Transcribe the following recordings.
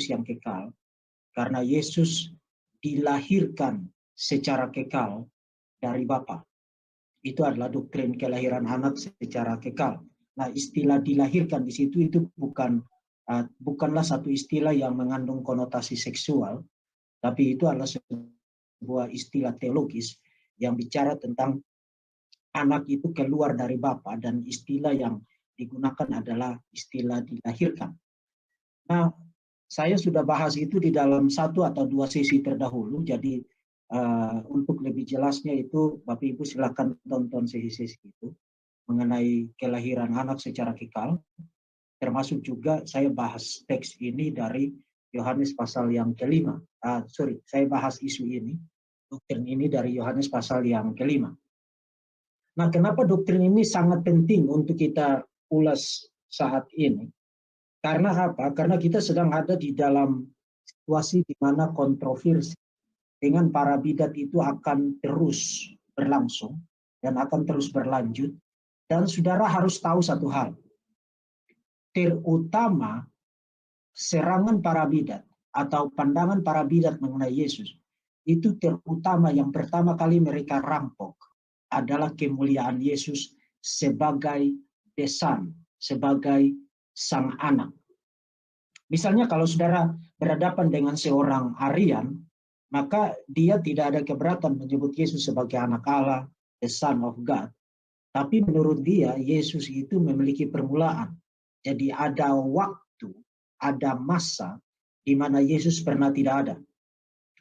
Yang kekal karena Yesus dilahirkan secara kekal dari Bapa. Itu adalah doktrin kelahiran anak secara kekal. Nah, istilah dilahirkan di situ itu bukanlah satu istilah yang mengandung konotasi seksual, tapi itu adalah sebuah istilah teologis yang bicara tentang anak itu keluar dari Bapa, dan istilah yang digunakan adalah istilah dilahirkan. Nah, saya sudah bahas itu di dalam satu atau dua sesi terdahulu, jadi untuk lebih jelasnya itu Bapak Ibu silakan tonton sesi-sesi itu mengenai kelahiran anak secara kekal. Termasuk juga saya bahas teks ini dari Yohanes pasal yang kelima. Saya bahas isu ini, doktrin ini dari Yohanes pasal yang kelima. Nah, kenapa doktrin ini sangat penting untuk kita ulas saat ini? Karena apa? Karena kita sedang ada di dalam situasi di mana kontroversi dengan para bidat itu akan terus berlangsung dan akan terus berlanjut. Dan saudara harus tahu satu hal, terutama serangan para bidat atau pandangan para bidat mengenai Yesus, itu terutama yang pertama kali mereka rampok adalah kemuliaan Yesus sebagai besan, sebagai sang anak. Misalnya kalau saudara berhadapan dengan seorang Arian, maka dia tidak ada keberatan menyebut Yesus sebagai anak Allah, the Son of God. Tapi menurut dia, Yesus itu memiliki permulaan. Jadi ada waktu, ada masa di mana Yesus pernah tidak ada.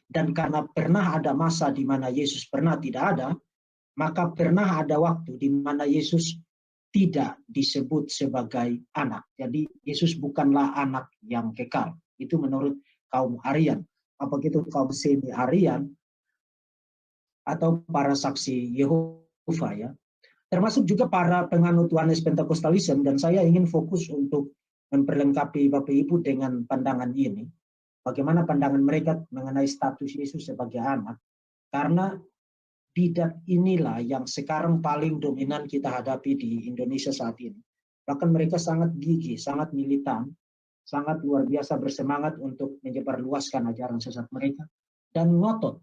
Dan karena pernah ada masa di mana Yesus pernah tidak ada, maka pernah ada waktu di mana Yesus tidak disebut sebagai anak. Jadi Yesus bukanlah anak yang kekal. Itu menurut kaum Arian. Apakah itu kaum semi Arian atau para saksi Yehova ya. Termasuk juga para penganut Yohanes Pentakostalisme, dan saya ingin fokus untuk memperlengkapi Bapak Ibu dengan pandangan ini. Bagaimana pandangan mereka mengenai status Yesus sebagai anak. Karena bidat inilah yang sekarang paling dominan kita hadapi di Indonesia saat ini. Bahkan mereka sangat gigih, sangat militan, sangat luar biasa bersemangat untuk menyebarluaskan ajaran sesat mereka, dan ngotot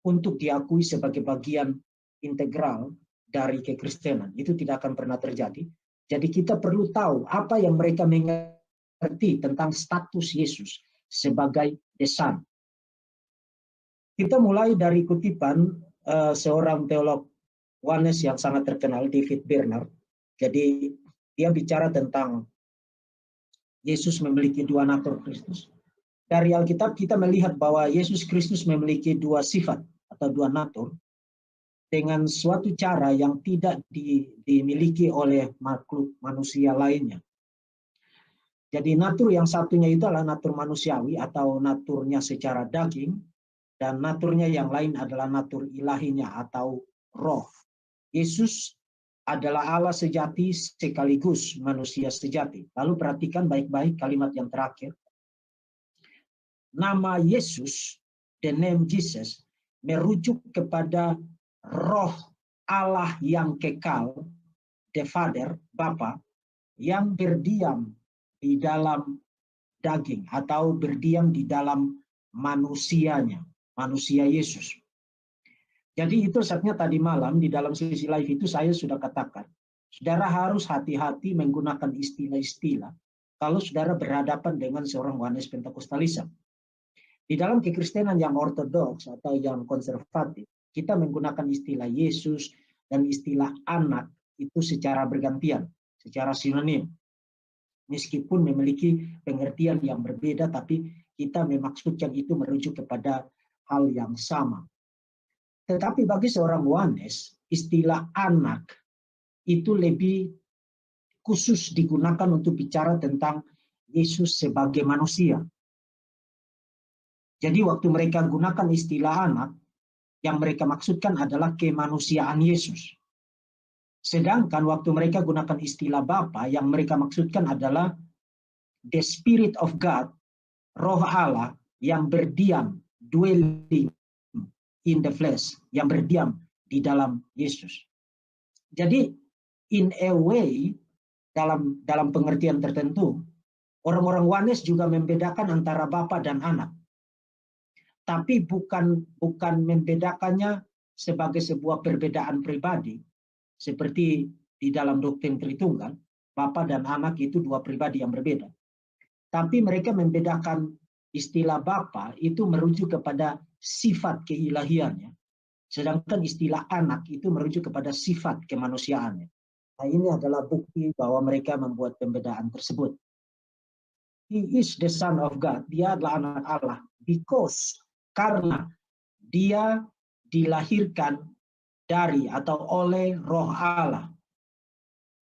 untuk diakui sebagai bagian integral dari kekristenan. Itu tidak akan pernah terjadi. Jadi kita perlu tahu apa yang mereka mengerti tentang status Yesus sebagai besan. Kita mulai dari kutipan seorang teolog Yohanes yang sangat terkenal, David Bernard. Jadi dia bicara tentang Yesus memiliki dua natur Kristus. Dari Alkitab kita melihat bahwa Yesus Kristus memiliki dua sifat atau dua natur dengan suatu cara yang tidak dimiliki oleh makhluk manusia lainnya. Jadi natur yang satunya itu adalah natur manusiawi atau naturnya secara daging, dan naturnya yang lain adalah natur ilahinya atau roh. Yesus adalah Allah sejati sekaligus manusia sejati. Lalu perhatikan baik-baik kalimat yang terakhir. Nama Yesus, the name Jesus, merujuk kepada roh Allah yang kekal, the Father, Bapa, yang berdiam di dalam daging atau berdiam di dalam manusianya. Manusia Yesus. Jadi itu saatnya tadi malam di dalam sesi live itu saya sudah katakan, saudara harus hati-hati menggunakan istilah-istilah kalau saudara berhadapan dengan seorang Yohanes Pentakostalisme. Di dalam kekristenan yang ortodoks atau yang konservatif, kita menggunakan istilah Yesus dan istilah anak itu secara bergantian, secara sinonim. Meskipun memiliki pengertian yang berbeda, tapi kita memaksudkan itu merujuk kepada hal yang sama. Tetapi bagi seorang Yohanes, istilah anak itu lebih khusus digunakan untuk bicara tentang Yesus sebagai manusia. Jadi waktu mereka gunakan istilah anak, yang mereka maksudkan adalah kemanusiaan Yesus. Sedangkan waktu mereka gunakan istilah Bapa, yang mereka maksudkan adalah the Spirit of God, Roh Allah yang berdiam, dwelling in the flesh, yang berdiam di dalam Yesus. Jadi in a way, dalam pengertian tertentu, orang-orang Wanes juga membedakan antara Bapa dan Anak. Tapi bukan membedakannya sebagai sebuah perbedaan pribadi, seperti di dalam doktrin Tritunggal, Bapa dan Anak itu dua pribadi yang berbeda. Tapi mereka membedakan istilah Bapa itu merujuk kepada sifat keilahiannya, sedangkan istilah anak itu merujuk kepada sifat kemanusiaannya. Nah, ini adalah bukti bahwa mereka membuat pembedaan tersebut. He is the Son of God. Dia adalah anak Allah. Karena dia dilahirkan dari atau oleh Roh Allah.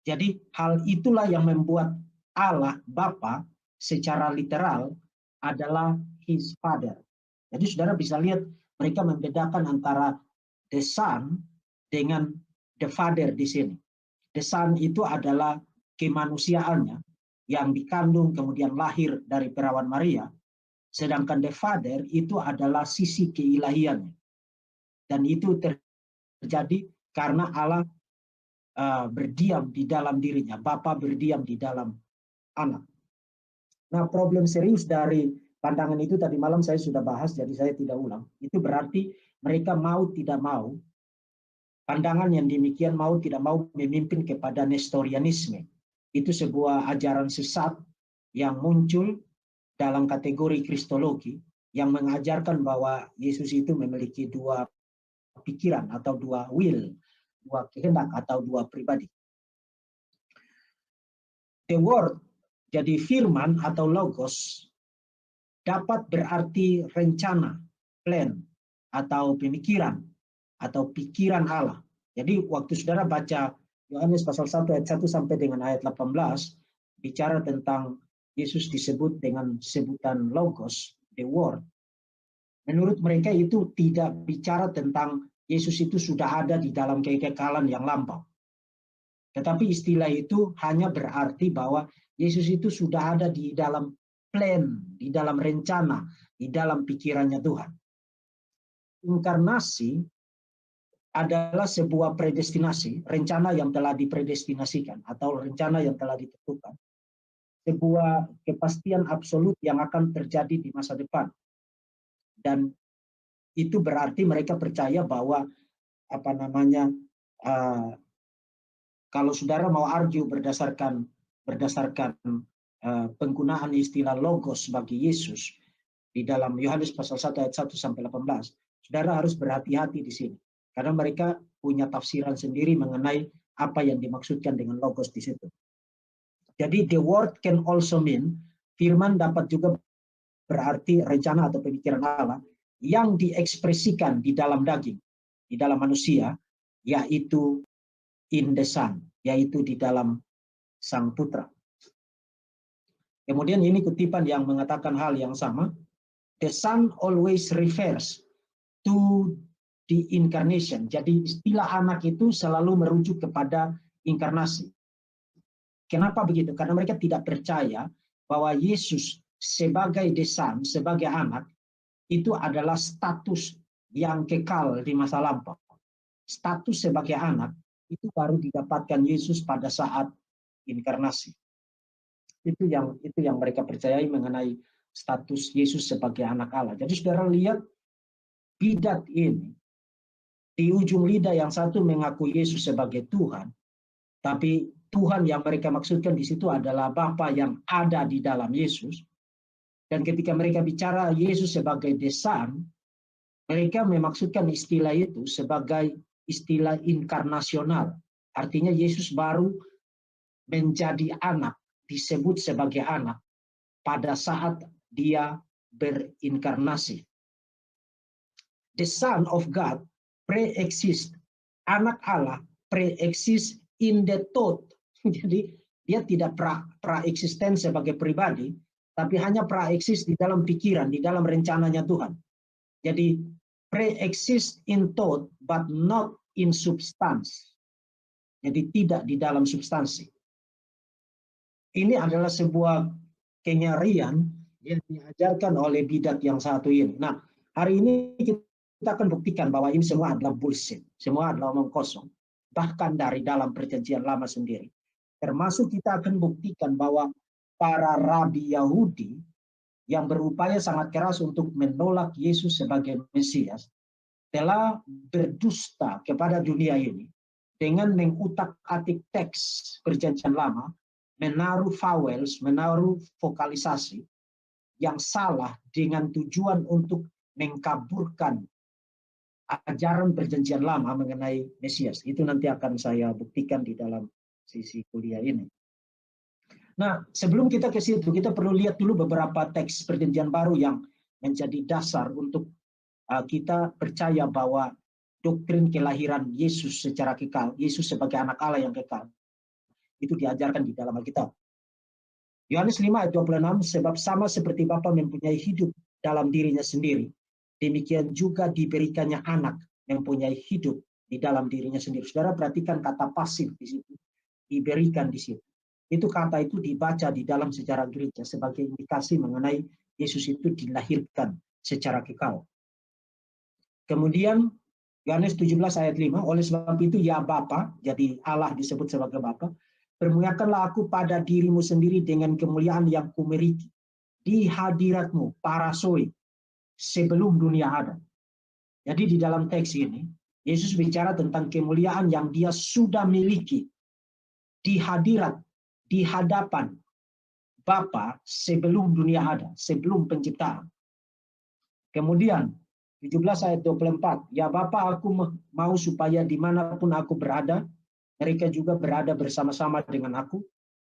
Jadi hal itulah yang membuat Allah, Bapa, secara literal adalah His Father. Jadi saudara bisa lihat mereka membedakan antara the Son dengan the Father di sini. The Son itu adalah kemanusiaannya yang dikandung kemudian lahir dari perawan Maria. Sedangkan the Father itu adalah sisi keilahiannya. Dan itu terjadi karena Allah berdiam di dalam dirinya. Bapa berdiam di dalam anak. Nah, problem serius dari pandangan itu tadi malam saya sudah bahas, jadi saya tidak ulang. Itu berarti mereka mau tidak mau, pandangan yang demikian mau tidak mau memimpin kepada Nestorianisme. Itu sebuah ajaran sesat yang muncul dalam kategori kristologi yang mengajarkan bahwa Yesus itu memiliki dua pikiran atau dua will, dua kehendak atau dua pribadi. The word, jadi firman atau logos, dapat berarti rencana, plan, atau pemikiran, atau pikiran Allah. Jadi waktu saudara baca Yohanes pasal 1 ayat 1 sampai dengan ayat 18, bicara tentang Yesus disebut dengan sebutan logos, the word. Menurut mereka itu tidak bicara tentang Yesus itu sudah ada di dalam kekekalan yang lampau. Tetapi istilah itu hanya berarti bahwa Yesus itu sudah ada di dalam plan, di dalam rencana, di dalam pikirannya Tuhan. Inkarnasi adalah sebuah predestinasi, rencana yang telah dipredestinasikan atau rencana yang telah ditentukan. Sebuah kepastian absolut yang akan terjadi di masa depan. Dan itu berarti mereka percaya bahwa kalau saudara mau argue berdasarkan penggunaan istilah logos bagi Yesus di dalam Yohanes pasal 1 ayat 1 sampai 18, saudara harus berhati-hati di sini karena mereka punya tafsiran sendiri mengenai apa yang dimaksudkan dengan logos di situ. Jadi the word can also mean, firman dapat juga berarti rencana atau pemikiran Allah yang diekspresikan di dalam daging, di dalam manusia, yaitu in the Son, yaitu di dalam Sang Putra. Kemudian ini kutipan yang mengatakan hal yang sama. The Son always refers to the incarnation. Jadi istilah anak itu selalu merujuk kepada inkarnasi. Kenapa begitu? Karena mereka tidak percaya bahwa Yesus sebagai the Son, sebagai anak, itu adalah status yang kekal di masa lampau. Status sebagai anak itu baru didapatkan Yesus pada saat inkarnasi. Itu yang mereka percayai mengenai status Yesus sebagai anak Allah. Jadi saudara lihat bidat ini, di ujung lidah yang satu mengaku Yesus sebagai Tuhan, tapi Tuhan yang mereka maksudkan di situ adalah Bapa yang ada di dalam Yesus. Dan ketika mereka bicara Yesus sebagai the Son, mereka memaksudkan istilah itu sebagai istilah inkarnasional. Artinya Yesus baru menjadi anak, disebut sebagai anak pada saat dia berinkarnasi. The Son of God pre-exist anak Allah pre-eksis in the thought. Jadi dia tidak pra-eksisten sebagai pribadi, tapi hanya pra-eksis di dalam pikiran, di dalam rencananya Tuhan. Jadi pre-exist in thought, but not in substance. Jadi tidak di dalam substansi. Ini adalah sebuah kengerian yang diajarkan oleh bidat yang satu ini. Nah, hari ini kita akan buktikan bahwa ini semua adalah bullshit. Semua adalah omong kosong. Bahkan dari dalam perjanjian lama sendiri. Termasuk kita akan buktikan bahwa para rabi Yahudi yang berupaya sangat keras untuk menolak Yesus sebagai Mesias telah berdusta kepada dunia ini dengan mengutak-atik teks perjanjian lama, menaruh vowels, menaruh vokalisasi yang salah dengan tujuan untuk mengkaburkan ajaran perjanjian lama mengenai Mesias. Itu nanti akan saya buktikan di dalam sisi kuliah ini. Nah, sebelum kita ke situ, kita perlu lihat dulu beberapa teks perjanjian baru yang menjadi dasar untuk kita percaya bahwa doktrin kelahiran Yesus secara kekal, Yesus sebagai anak Allah yang kekal, itu diajarkan di dalam Alkitab. Yohanes 5 ayat 26, sebab sama seperti Bapa mempunyai hidup dalam dirinya sendiri, demikian juga diberikannya anak mempunyai hidup di dalam dirinya sendiri. Saudara perhatikan kata pasif di situ, diberikan di situ. Itu kata itu dibaca di dalam sejarah gereja sebagai indikasi mengenai Yesus itu dilahirkan secara kekal. Kemudian Yohanes 17 ayat 5, oleh sebab itu ya Bapa, jadi Allah disebut sebagai Bapa, permuliakanlah aku pada dirimu sendiri dengan kemuliaan yang kumiliki di hadiratmu, parasoi, sebelum dunia ada. Jadi di dalam teks ini, Yesus bicara tentang kemuliaan yang dia sudah miliki di hadirat, di hadapan Bapa sebelum dunia ada, sebelum penciptaan. Kemudian 17 ayat 24, ya Bapa aku mau supaya dimanapun aku berada, mereka juga berada bersama-sama dengan aku,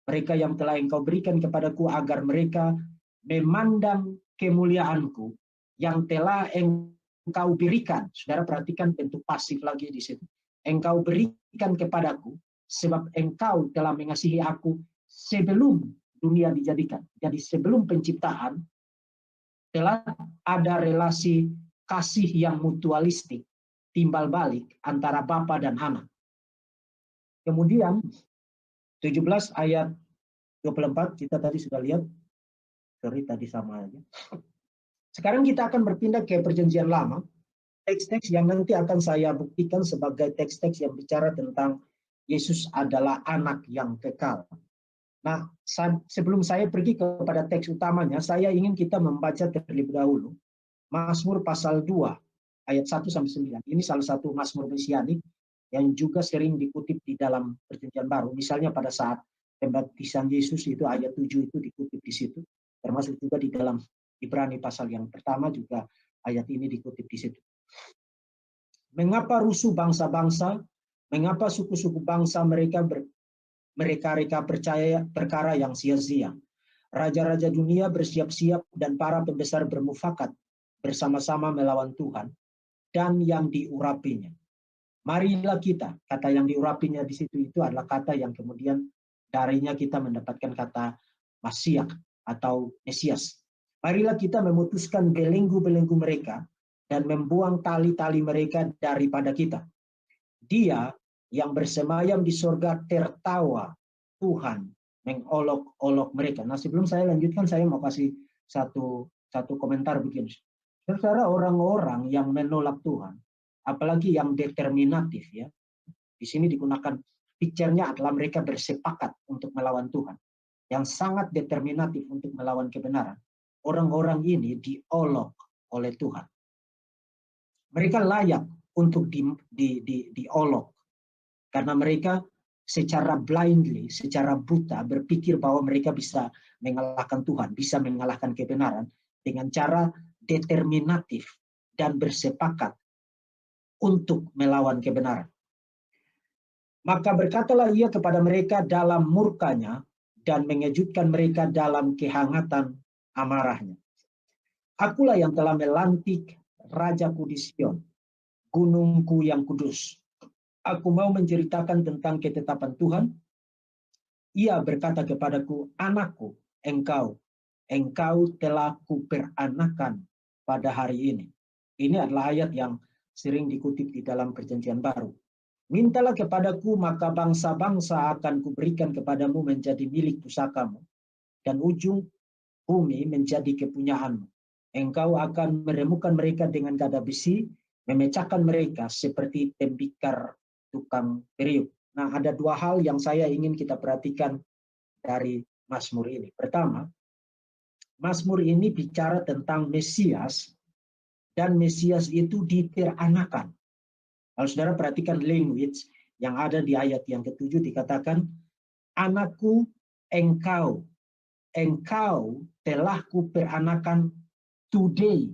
mereka yang telah engkau berikan kepadaku agar mereka memandang kemuliaanku yang telah engkau berikan. Saudara perhatikan bentuk pasif lagi di situ. Engkau berikan kepadaku sebab engkau telah mengasihi aku sebelum dunia dijadikan. Jadi sebelum penciptaan telah ada relasi kasih yang mutualistik, timbal balik antara Bapa dan anak. Kemudian 17 ayat 24 kita tadi sudah lihat. Sorry tadi sama aja. Sekarang kita akan berpindah ke perjanjian lama. Teks-teks yang nanti akan saya buktikan sebagai teks-teks yang bicara tentang Yesus adalah anak yang kekal. Nah, sebelum saya pergi kepada teks utamanya, saya ingin kita membaca terlebih dahulu Mazmur pasal 2 ayat 1-9. Ini salah satu Mazmur mesianik yang juga sering dikutip di dalam perjanjian baru. Misalnya pada saat pembaptisan Yesus itu ayat 7 itu dikutip di situ. Termasuk juga di dalam Ibrani pasal yang pertama juga ayat ini dikutip di situ. Mengapa rusuh bangsa-bangsa, mengapa suku-suku bangsa mereka percaya perkara yang sia-sia. Raja-raja dunia bersiap-siap dan para pembesar bermufakat bersama-sama melawan Tuhan dan yang diurapinya. Marilah kita, kata yang diurapinya di situ itu adalah kata yang kemudian darinya kita mendapatkan kata Masiak atau Mesias. Marilah kita memutuskan belenggu-belenggu mereka dan membuang tali-tali mereka daripada kita. Dia yang bersemayam di sorga tertawa, Tuhan mengolok-olok mereka. Nah sebelum saya lanjutkan, saya mau kasih satu komentar begini. Saudara, orang-orang yang menolak Tuhan, apalagi yang determinatif ya, di sini digunakan picture-nya adalah mereka bersepakat untuk melawan Tuhan, yang sangat determinatif untuk melawan kebenaran. Orang-orang ini diolok oleh Tuhan. Mereka layak untuk diolok karena mereka secara blindly, secara buta berpikir bahwa mereka bisa mengalahkan Tuhan, bisa mengalahkan kebenaran dengan cara determinatif dan bersepakat untuk melawan kebenaran. Maka berkatalah ia kepada mereka dalam murkanya dan mengejutkan mereka dalam kehangatan amarahnya. Akulah yang telah melantik Rajaku di Sion, gunungku yang kudus. Aku mau menceritakan tentang ketetapan Tuhan. Ia berkata kepadaku, anakku, engkau telah kuperanakan pada hari ini. Ini adalah ayat yang sering dikutip di dalam Perjanjian Baru. Mintalah kepadaku, maka bangsa-bangsa akan kuberikan kepadamu menjadi milik pusakamu, dan ujung bumi menjadi kepunyaanmu. Engkau akan meremukan mereka dengan gada besi, memecahkan mereka seperti tembikar tukang periuk. Nah, ada dua hal yang saya ingin kita perhatikan dari Mazmur ini. Pertama, Mazmur ini bicara tentang Mesias, dan Mesias itu diperanakan. Kalau saudara perhatikan language yang ada di ayat yang ke-7 dikatakan, anakku, engkau telah kuperanakan today,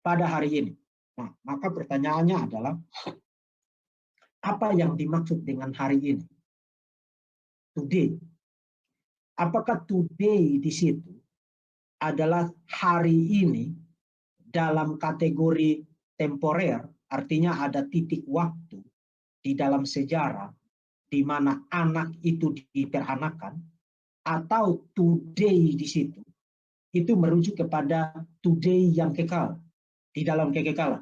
pada hari ini. Nah, maka pertanyaannya adalah, apa yang dimaksud dengan hari ini? Today. Apakah today di situ adalah hari ini dalam kategori temporer, artinya ada titik waktu di dalam sejarah di mana anak itu diperanakan, atau today di situ itu merujuk kepada today yang kekal, di dalam kekekalan?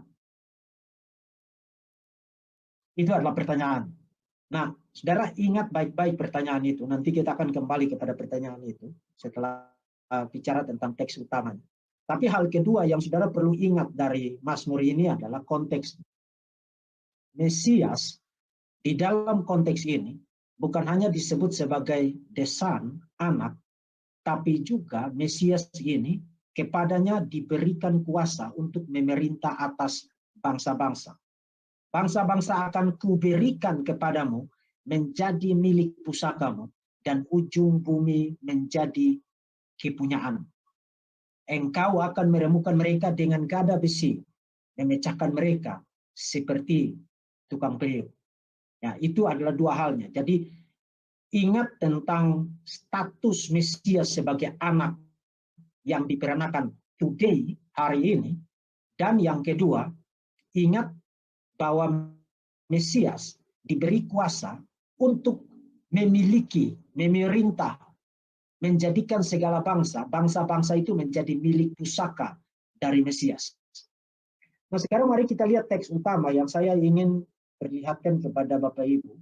Itu adalah pertanyaan. Nah, saudara ingat baik-baik pertanyaan itu. Nanti kita akan kembali kepada pertanyaan itu setelah bicara tentang teks utamanya. Tapi hal kedua yang saudara perlu ingat dari Mazmur ini adalah konteks. Mesias di dalam konteks ini bukan hanya disebut sebagai the son, anak, tapi juga Mesias ini kepadanya diberikan kuasa untuk memerintah atas bangsa-bangsa. Bangsa-bangsa akan kuberikan kepadamu menjadi milik pusakamu, dan ujung bumi menjadi kepunyaan. Engkau akan meremukan mereka dengan gada besi, memecahkan mereka seperti tukang periuk. Ya, itu adalah dua halnya. Jadi ingat tentang status Mesias sebagai anak yang diperanakan today, hari ini. Dan yang kedua, ingat bahwa Mesias diberi kuasa untuk memiliki, memerintah, menjadikan segala bangsa, bangsa-bangsa itu menjadi milik pusaka dari Mesias. Nah, sekarang mari kita lihat teks utama yang saya ingin perlihatkan kepada Bapak Ibu.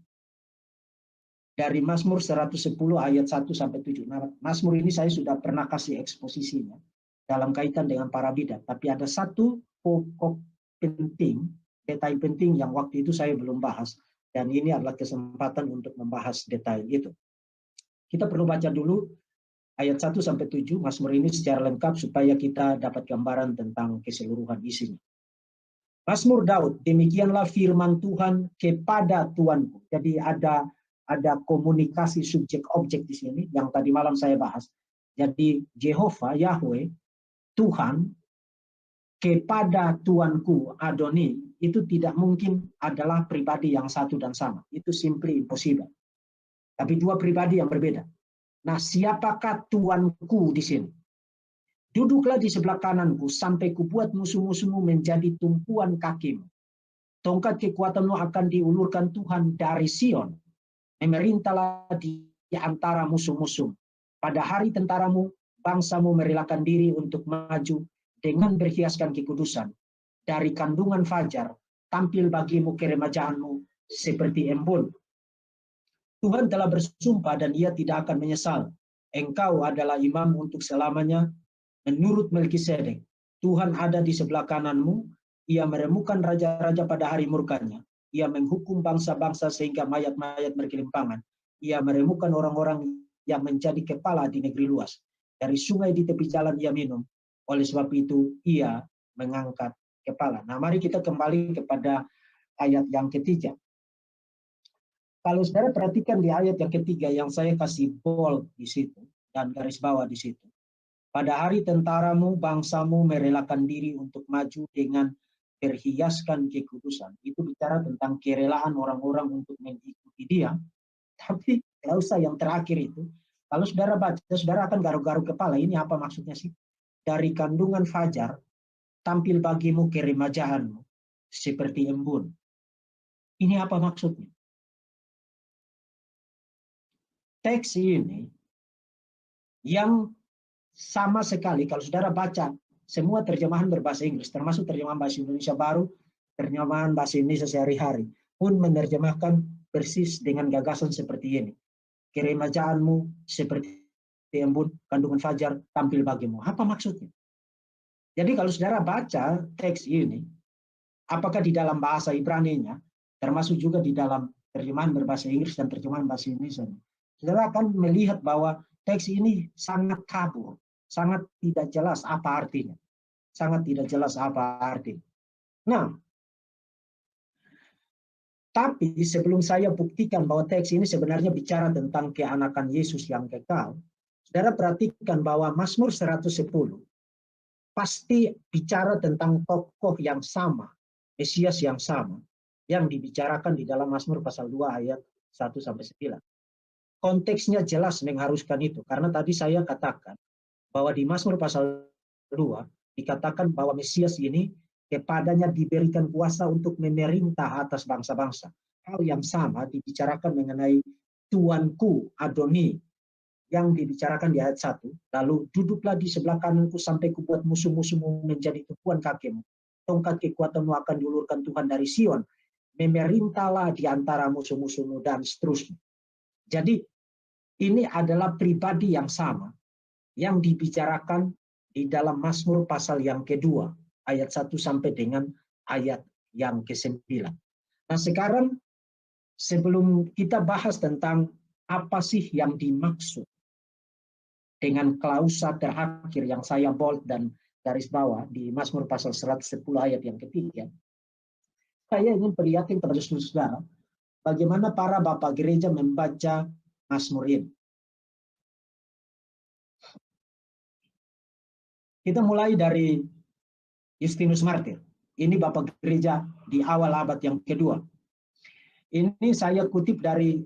Dari Mazmur 110 ayat 1 sampai 7. Nah, Mazmur ini saya sudah pernah kasih eksposisinya dalam kaitan dengan para bidat, tapi ada satu pokok penting, detail penting yang waktu itu saya belum bahas, dan ini adalah kesempatan untuk membahas detail itu. Kita perlu baca dulu ayat 1 sampai 7 Mazmur ini secara lengkap supaya kita dapat gambaran tentang keseluruhan isinya. Mazmur Daud, demikianlah firman Tuhan kepada Tuanku. Jadi ada komunikasi subjek objek di sini yang tadi malam saya bahas. Jadi Jehovah, Yahweh, Tuhan kepada Tuanku Adoni, itu tidak mungkin adalah pribadi yang satu dan sama. Itu simply impossible. Tapi dua pribadi yang berbeda. Nah, siapakah Tuanku di sini? Duduklah di sebelah kananku sampai kubuat musuh-musuhmu menjadi tumpuan kakimu. Tongkat kekuatanmu akan diulurkan Tuhan dari Sion. Memerintahlah di antara musuh-musuh. Pada hari tentaramu, bangsamu merelakan diri untuk maju dengan berhiaskan kekudusan. Dari kandungan fajar, tampil bagimu keremajaanmu seperti embun. Tuhan telah bersumpah dan ia tidak akan menyesal. Engkau adalah imam untuk selamanya. Menurut Melkisedek, Tuhan ada di sebelah kananmu. Ia meremukan raja-raja pada hari murkanya. Ia menghukum bangsa-bangsa sehingga mayat-mayat bergelimpangan. Ia meremukan orang-orang yang menjadi kepala di negeri luas. Dari sungai di tepi jalan ia minum. Oleh sebab itu ia mengangkat kepala. Nah, mari kita kembali kepada ayat yang ketiga. Kalau saudara perhatikan di ayat yang ketiga yang saya kasih bold di situ dan garis bawah di situ. Pada hari tentaramu, bangsamu merelakan diri untuk maju dengan berhiaskan kekudusan. Itu bicara tentang kerelaan orang-orang untuk mengikuti dia. Tapi klausa yang terakhir itu, kalau saudara baca, saudara akan garuk-garuk kepala. Ini apa maksudnya sih? Dari kandungan fajar, tampil bagimu keremajaanmu seperti embun. Ini apa maksudnya? teks ini yang sama sekali kalau saudara baca semua terjemahan berbahasa Inggris, termasuk terjemahan bahasa Indonesia baru, terjemahan bahasa Indonesia sehari-hari, pun menerjemahkan persis dengan gagasan seperti ini. Keremajaanmu seperti embun, kandungan fajar tampil bagimu. Apa maksudnya? Jadi kalau saudara baca teks ini, apakah di dalam bahasa Ibrani-nya, termasuk juga di dalam terjemahan berbahasa Inggris dan terjemahan bahasa Indonesia, saudara akan melihat bahwa teks ini sangat kabur, sangat tidak jelas apa artinya. Sangat tidak jelas apa artinya. Nah, tapi sebelum saya buktikan bahwa teks ini sebenarnya bicara tentang keanakan Yesus yang kekal, saudara perhatikan bahwa Mazmur 110 pasti bicara tentang tokoh yang sama, Mesias yang sama, yang dibicarakan di dalam Mazmur pasal 2 ayat 1-9. Konteksnya jelas mengharuskan itu, karena tadi saya katakan bahwa di Mazmur pasal 2 dikatakan bahwa Mesias ini kepadanya diberikan kuasa untuk memerintah atas bangsa-bangsa. Hal yang sama dibicarakan mengenai Tuanku Adoni yang dibicarakan di ayat 1. Lalu duduklah di sebelah kananku sampai kubuat musuh-musuhmu menjadi tumpuan kakimu. Tongkat kekuatanmu akan diulurkan Tuhan dari Sion. Memerintahlah di antara musuh-musuhmu dan seterusnya. Jadi ini adalah pribadi yang sama yang dibicarakan di dalam Mazmur pasal yang kedua, ayat 1 sampai dengan ayat yang ke-9. Nah sekarang sebelum kita bahas tentang apa sih yang dimaksud dengan klausa terakhir yang saya bold dan garis bawah di Mazmur pasal 110 ayat yang ketiga, saya ingin perlihatkan kepada saudara bagaimana para bapak gereja membaca Mazmur ini. Kita mulai dari Justinus Martir. Ini bapak gereja di awal abad yang kedua. Ini saya kutip dari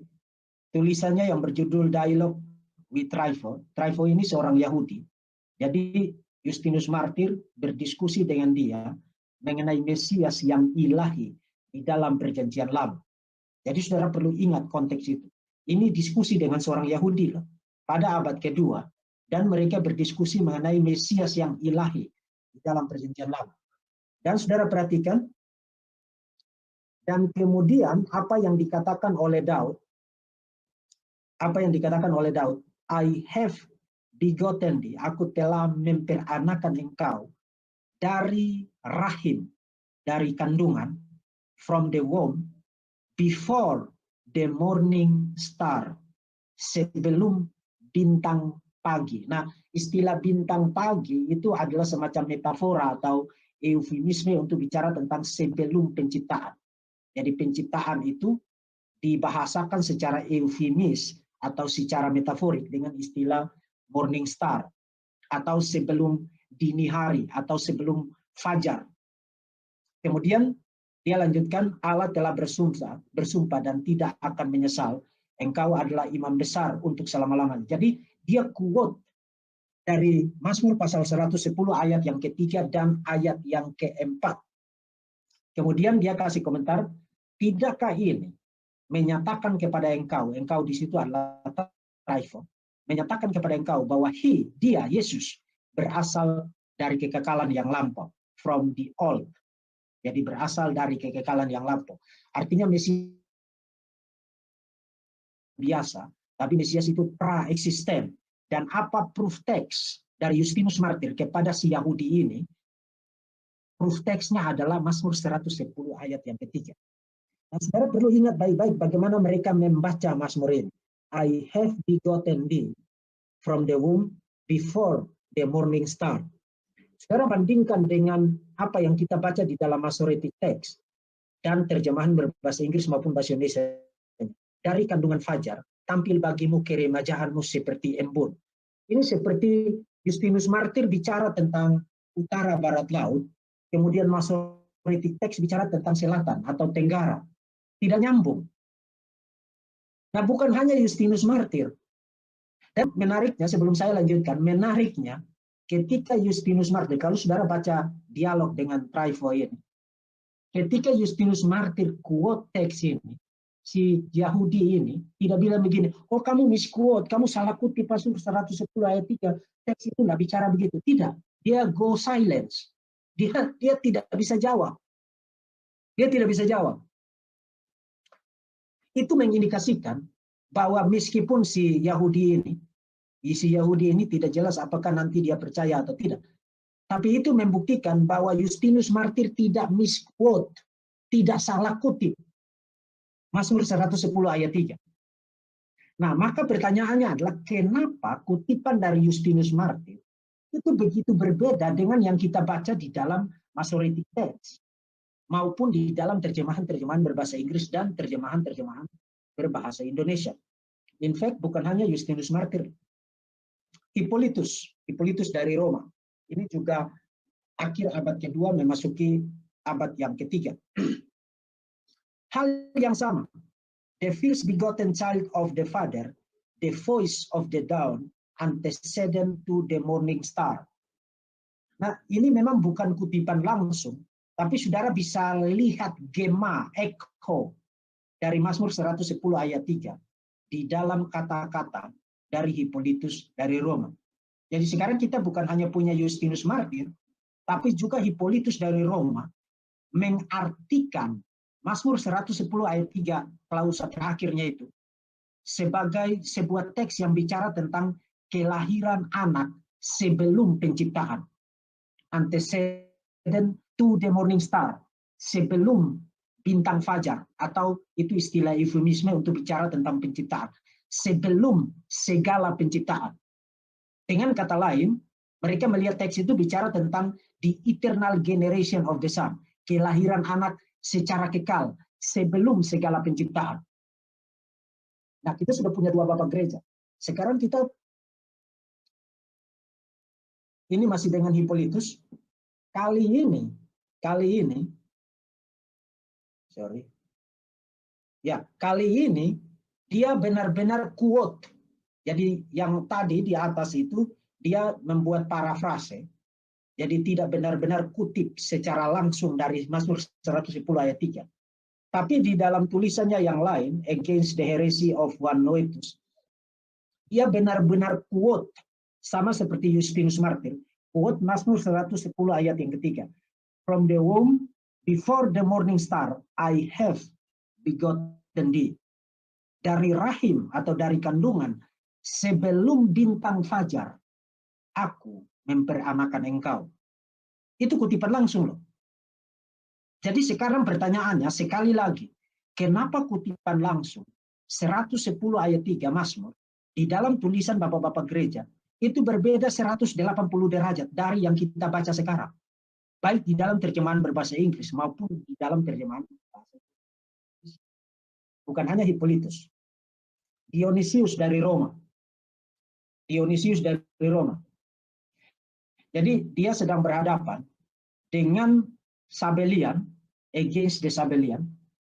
tulisannya yang berjudul Dialogue with Trypho. Trypho ini seorang Yahudi. Jadi Justinus Martir berdiskusi dengan dia mengenai Mesias yang ilahi di dalam perjanjian lama. Jadi saudara perlu ingat konteks itu. Ini diskusi dengan seorang Yahudi loh, pada abad kedua. Dan mereka berdiskusi mengenai Mesias yang ilahi di dalam perjanjian lama. Dan saudara perhatikan, dan kemudian apa yang dikatakan oleh Daud, I have begotten thee, aku telah memperanakan engkau dari rahim, dari kandungan, from the womb, before the morning star, sebelum bintang pagi. Nah, istilah bintang pagi itu adalah semacam metafora atau eufemisme untuk bicara tentang sebelum penciptaan. Jadi penciptaan itu dibahasakan secara eufemis atau secara metaforik dengan istilah morning star atau sebelum dini hari atau sebelum fajar. Kemudian dia lanjutkan, Allah telah bersumpah dan tidak akan menyesal. Engkau adalah imam besar untuk selama-lamanya. Jadi dia quote dari Mazmur pasal 110 ayat yang ketiga dan ayat yang keempat. Kemudian dia kasih komentar, tidakkah ini menyatakan kepada engkau di situ adalah Trypho, menyatakan kepada engkau bahwa dia, Yesus, berasal dari kekekalan yang lampau, from the old. Jadi berasal dari kekekalan yang lampau. Artinya Mesias biasa, tapi Mesias itu pra-eksisten. Dan apa proof text dari Justinus Martir kepada si Yahudi ini? Proof text-nya adalah Mazmur 110 ayat yang ketiga. Nah, saudara perlu ingat baik-baik bagaimana mereka membaca Mazmur ini. I have begotten thee from the womb before the morning star. Saudara bandingkan dengan apa yang kita baca di dalam Masoretic text dan terjemahan berbahasa Inggris maupun bahasa Indonesia. Dari kandungan fajar, tampil bagimu keremajaanmu seperti embun. Ini seperti Justinus Martir bicara tentang utara, barat, laut. Kemudian Masoretic text bicara tentang selatan atau tenggara. Tidak nyambung. Nah, bukan hanya Justinus Martir. Dan menariknya, sebelum saya lanjutkan, menariknya, ketika Justinus Martir, kalau saudara baca dialog dengan Trypho ini, ketika Justinus Martir quote teks ini, si Yahudi ini tidak bilang begini, oh kamu misquote, kamu salah kutip pasal 110 ayat 3, teks itu nggak bicara begitu. Tidak, dia go silence. Dia tidak bisa jawab. Dia tidak bisa jawab. Itu mengindikasikan bahwa meskipun si Yahudi ini tidak jelas apakah nanti dia percaya atau tidak. Tapi itu membuktikan bahwa Justinus Martir tidak misquote, tidak salah kutip. Mazmur 110 ayat 3. Nah, maka pertanyaannya adalah kenapa kutipan dari Justinus Martir itu begitu berbeda dengan yang kita baca di dalam Masoretic Text maupun di dalam terjemahan-terjemahan berbahasa Inggris dan terjemahan-terjemahan berbahasa Indonesia. In fact, bukan hanya Justinus Martir. Hippolytus dari Roma. Ini juga akhir abad kedua memasuki abad yang ketiga. Hal yang sama. The first begotten child of the Father, the voice of the dawn, antecedent to the morning star. Nah, ini memang bukan kutipan langsung, tapi saudara bisa lihat gema, echo dari Mazmur 110 ayat 3 di dalam kata-kata dari Hippolytus dari Roma. Jadi sekarang kita bukan hanya punya Justinus Martir, tapi juga Hippolytus dari Roma mengartikan Mazmur 110 ayat 3 klausa terakhirnya itu sebagai sebuah teks yang bicara tentang kelahiran anak sebelum penciptaan. Antecedent to the morning star, sebelum bintang fajar, atau itu istilah eufemisme untuk bicara tentang penciptaan. Sebelum segala penciptaan. Dengan kata lain, mereka melihat teks itu bicara tentang the eternal generation of the Son, kelahiran anak secara kekal sebelum segala penciptaan. Nah, kita sudah punya dua bapak gereja. Sekarang kita ini masih dengan Hippolytus. Kali ini dia benar-benar quote. Jadi yang tadi di atas itu dia membuat parafrase. Jadi tidak benar-benar kutip secara langsung dari Mazmur 110 ayat 3. Tapi di dalam tulisannya yang lain, Against the Heresy of One Noetus, ia benar-benar quote, sama seperti Justinus Martir, quote Mazmur 110 ayat yang ketiga. From the womb, before the morning star, I have begotten thee. Dari rahim atau dari kandungan, sebelum bintang fajar, aku memperanakan engkau. Itu kutipan langsung loh. Jadi sekarang pertanyaannya sekali lagi, kenapa kutipan langsung 110 ayat 3 Mazmur di dalam tulisan bapak-bapak gereja itu berbeda 180 derajat dari yang kita baca sekarang. Baik di dalam terjemahan berbahasa Inggris maupun di dalam terjemahan berbahasa Inggris. Bukan hanya Hippolytus. Dionysius dari Roma. Jadi dia sedang berhadapan dengan Sabellian, against the Sabellian,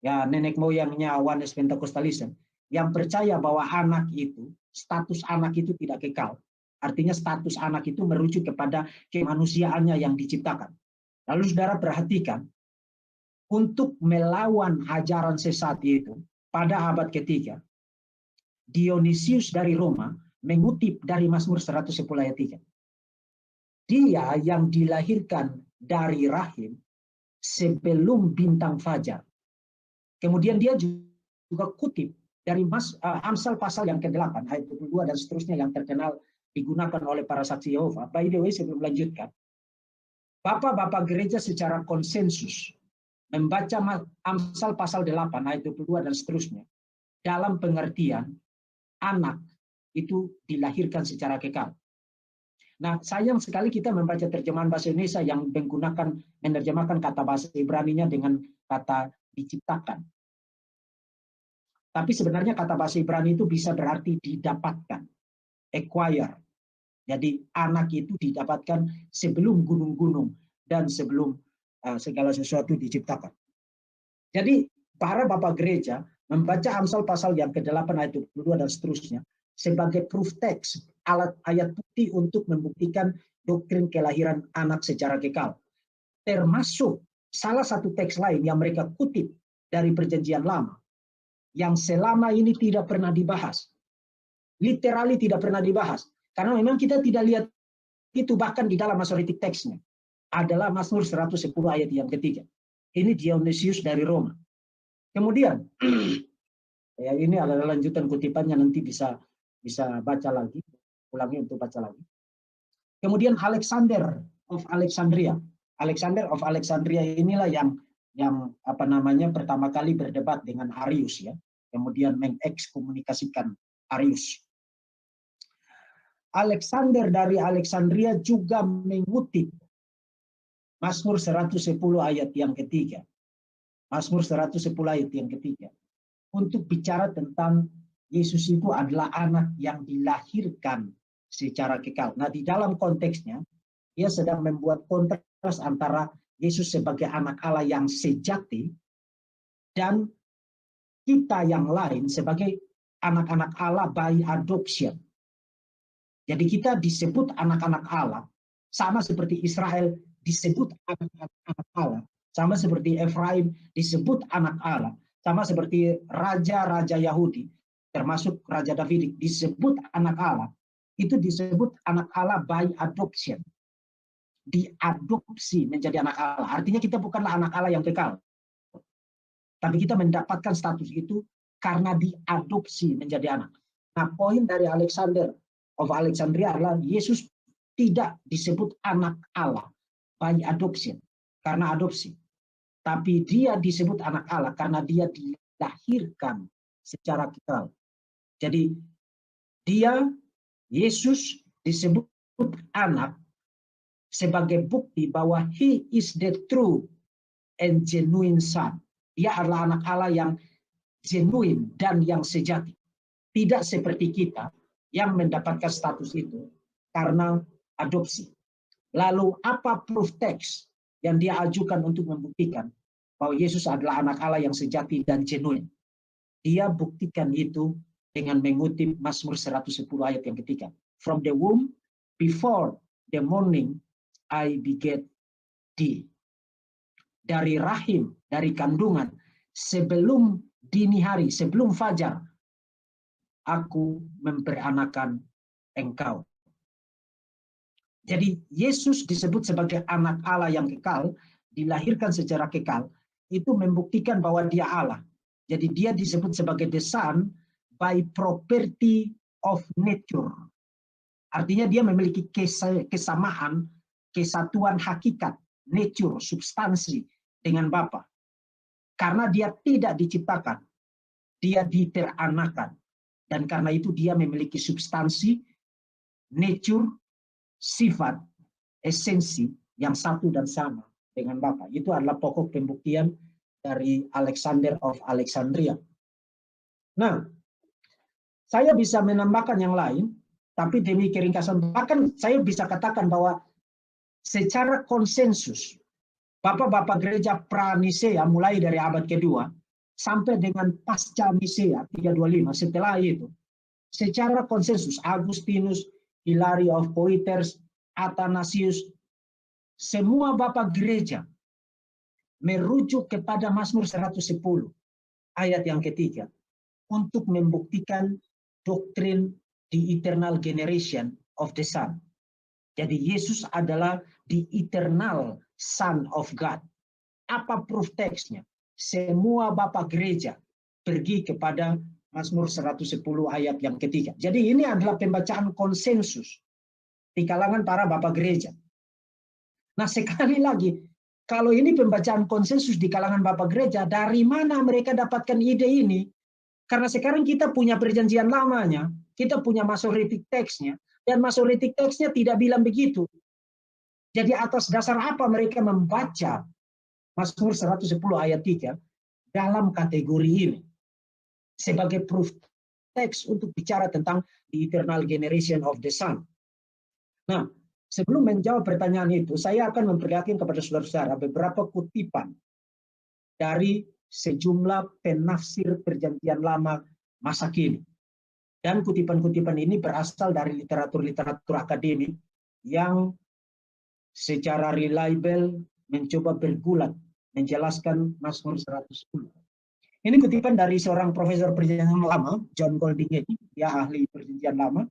ya nenek moyangnya Oneness Pentecostalism, yang percaya bahwa anak itu, status anak itu tidak kekal. Artinya status anak itu merujuk kepada kemanusiaannya yang diciptakan. Lalu saudara perhatikan, untuk melawan ajaran sesat itu, pada abad ketiga, Dionysius dari Roma mengutip dari Mazmur 110 ayat 3. Dia yang dilahirkan dari rahim sebelum bintang fajar. Kemudian dia juga kutip dari Amsal pasal yang ke-8 ayat 22 dan seterusnya yang terkenal digunakan oleh para saksi Yehova. By the way, sebelum melanjutkan, bapak-bapak gereja secara konsensus membaca Amsal pasal 8 ayat 22 dan seterusnya dalam pengertian anak itu dilahirkan secara kekal. Nah, sayang sekali kita membaca terjemahan bahasa Indonesia yang menerjemahkan kata bahasa Ibrani-nya dengan kata diciptakan. Tapi sebenarnya kata bahasa Ibrani itu bisa berarti didapatkan, acquire. Jadi anak itu didapatkan sebelum gunung-gunung dan sebelum segala sesuatu diciptakan. Jadi para bapak gereja membaca Amsal pasal yang ke-8 ayat 22 dan seterusnya sebagai proof text, ayat bukti untuk membuktikan doktrin kelahiran anak secara kekal. Termasuk salah satu teks lain yang mereka kutip dari Perjanjian Lama, yang selama ini tidak pernah dibahas. Literally tidak pernah dibahas. Karena memang kita tidak lihat itu bahkan di dalam Masoretic text-nya. Adalah Mazmur 110 ayat yang ketiga. Ini Dionysius dari Roma. Kemudian, ya ini adalah lanjutan kutipannya, nanti bisa baca lagi, ulangi untuk baca lagi. Kemudian Alexander of Alexandria. Alexander of Alexandria inilah yang pertama kali berdebat dengan Arius ya. Kemudian mengekskomunikasikan Arius. Alexander dari Alexandria juga mengutip Mazmur 110 ayat yang ketiga. Mazmur 110 ayat yang ketiga. Untuk bicara tentang Yesus itu adalah anak yang dilahirkan secara kekal. Nah, di dalam konteksnya, dia sedang membuat kontras antara Yesus sebagai anak Allah yang sejati dan kita yang lain sebagai anak-anak Allah by adoption. Jadi kita disebut anak-anak Allah, sama seperti Israel disebut anak-anak Allah, sama seperti Efraim disebut anak Allah, sama seperti raja-raja Yahudi, termasuk Raja David disebut anak Allah, itu disebut anak Allah by adoption. Diadopsi menjadi anak Allah. Artinya kita bukanlah anak Allah yang kekal. Tapi kita mendapatkan status itu karena diadopsi menjadi anak. Nah, poin dari Alexander of Alexandria adalah Yesus tidak disebut anak Allah by adoption, karena adopsi. Tapi dia disebut anak Allah karena dia dilahirkan secara kekal. Jadi Yesus disebut anak sebagai bukti bahwa he is the true and genuine son. Dia adalah anak Allah yang genuine dan yang sejati. Tidak seperti kita yang mendapatkan status itu karena adopsi. Lalu apa proof text yang dia ajukan untuk membuktikan bahwa Yesus adalah anak Allah yang sejati dan genuine? Dia buktikan itu dengan mengutip Mazmur 110 ayat yang ketiga. From the womb, before the morning, I beget thee. Dari rahim, dari kandungan, sebelum dini hari, sebelum fajar, aku memperanakan engkau. Jadi Yesus disebut sebagai anak Allah yang kekal, dilahirkan secara kekal, itu membuktikan bahwa dia Allah. Jadi dia disebut sebagai the Son by property of nature. Artinya dia memiliki kesamaan, kesatuan hakikat, nature, substansi dengan Bapa. Karena dia tidak diciptakan, dia diteranakan. Dan karena itu dia memiliki substansi, nature, sifat, esensi yang satu dan sama dengan Bapa. Itu adalah pokok pembuktian dari Alexander of Alexandria. Nah, saya bisa menambahkan yang lain, tapi demi keringkasan, bahkan saya bisa katakan bahwa secara konsensus, Bapak-bapak gereja pra-Nisea mulai dari abad kedua sampai dengan pasca Nisea 325, setelah itu, secara konsensus, Agustinus, Hilary of Poitiers, Athanasius, semua bapak gereja merujuk kepada Mazmur 110 ayat yang ketiga untuk membuktikan doktrin the eternal generation of the Son. Jadi Yesus adalah the eternal Son of God. Apa proof text-nya? Semua bapak gereja pergi kepada Mazmur 110 ayat yang ketiga. Jadi ini adalah pembacaan konsensus di kalangan para bapak gereja. Nah, sekali lagi, kalau ini pembacaan konsensus di kalangan bapak gereja, dari mana mereka dapatkan ide ini? Karena sekarang kita punya perjanjian lamanya, kita punya Masoretic text-nya, dan Masoretic text-nya tidak bilang begitu. Jadi atas dasar apa mereka membaca Mazmur 110 ayat 3 dalam kategori ini? Sebagai proof text untuk bicara tentang the eternal generation of the Son. Nah, sebelum menjawab pertanyaan itu, saya akan memperlihatkan kepada saudara-saudara beberapa kutipan dari sejumlah penafsir perjanjian lama masa kini. Dan kutipan-kutipan ini berasal dari literatur-literatur akademik yang secara reliable mencoba bergulat menjelaskan Mazmur 110. Ini kutipan dari seorang profesor perjanjian lama, John Golding, dia ahli perjanjian lama.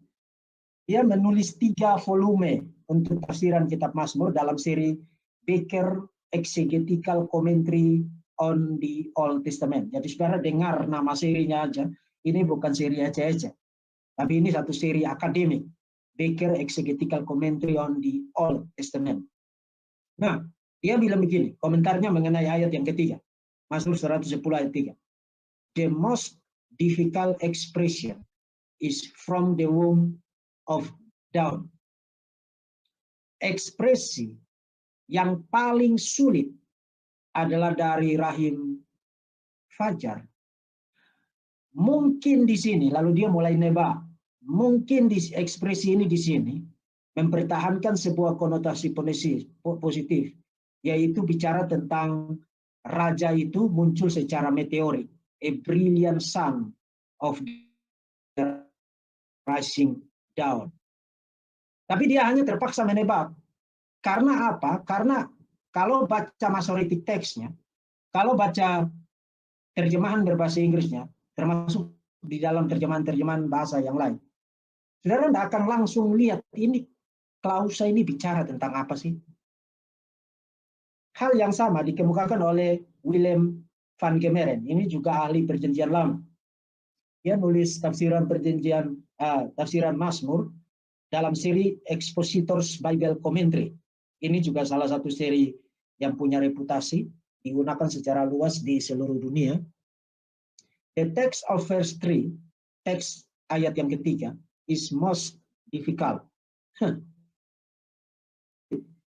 Dia menulis 3 volume untuk tafsiran kitab Mazmur dalam seri Baker Exegetical Commentary on the Old Testament. Jadi saudara dengar nama serinya aja, ini bukan seri aja-aja, tapi ini satu seri akademik, Baker Exegetical Commentary on the Old Testament. Nah, dia bilang begini, komentarnya mengenai ayat yang ketiga, Mazmur 110 ayat 3. The most difficult expression is from the womb of down. Ekspresi yang paling sulit adalah dari rahim fajar. Mungkin di sini, lalu dia mulai nebak, mungkin di ekspresi ini di sini mempertahankan sebuah konotasi positif, yaitu bicara tentang raja itu muncul secara meteorik, a brilliant sun of the rising down. Tapi dia hanya terpaksa menebak. Karena apa? Karena kalau baca Masoretic text-nya, kalau baca terjemahan berbahasa Inggrisnya, termasuk di dalam terjemahan-terjemahan bahasa yang lain, saudara tidak akan langsung lihat ini klausa ini bicara tentang apa sih. Hal yang sama dikemukakan oleh Willem van Gemeren. Ini juga ahli perjanjian lama. Dia nulis tafsiran tafsiran Mazmur dalam seri Expositors Bible Commentary. Ini juga salah satu seri yang punya reputasi, digunakan secara luas di seluruh dunia. The text of verse 3, teks ayat yang ketiga, is most difficult.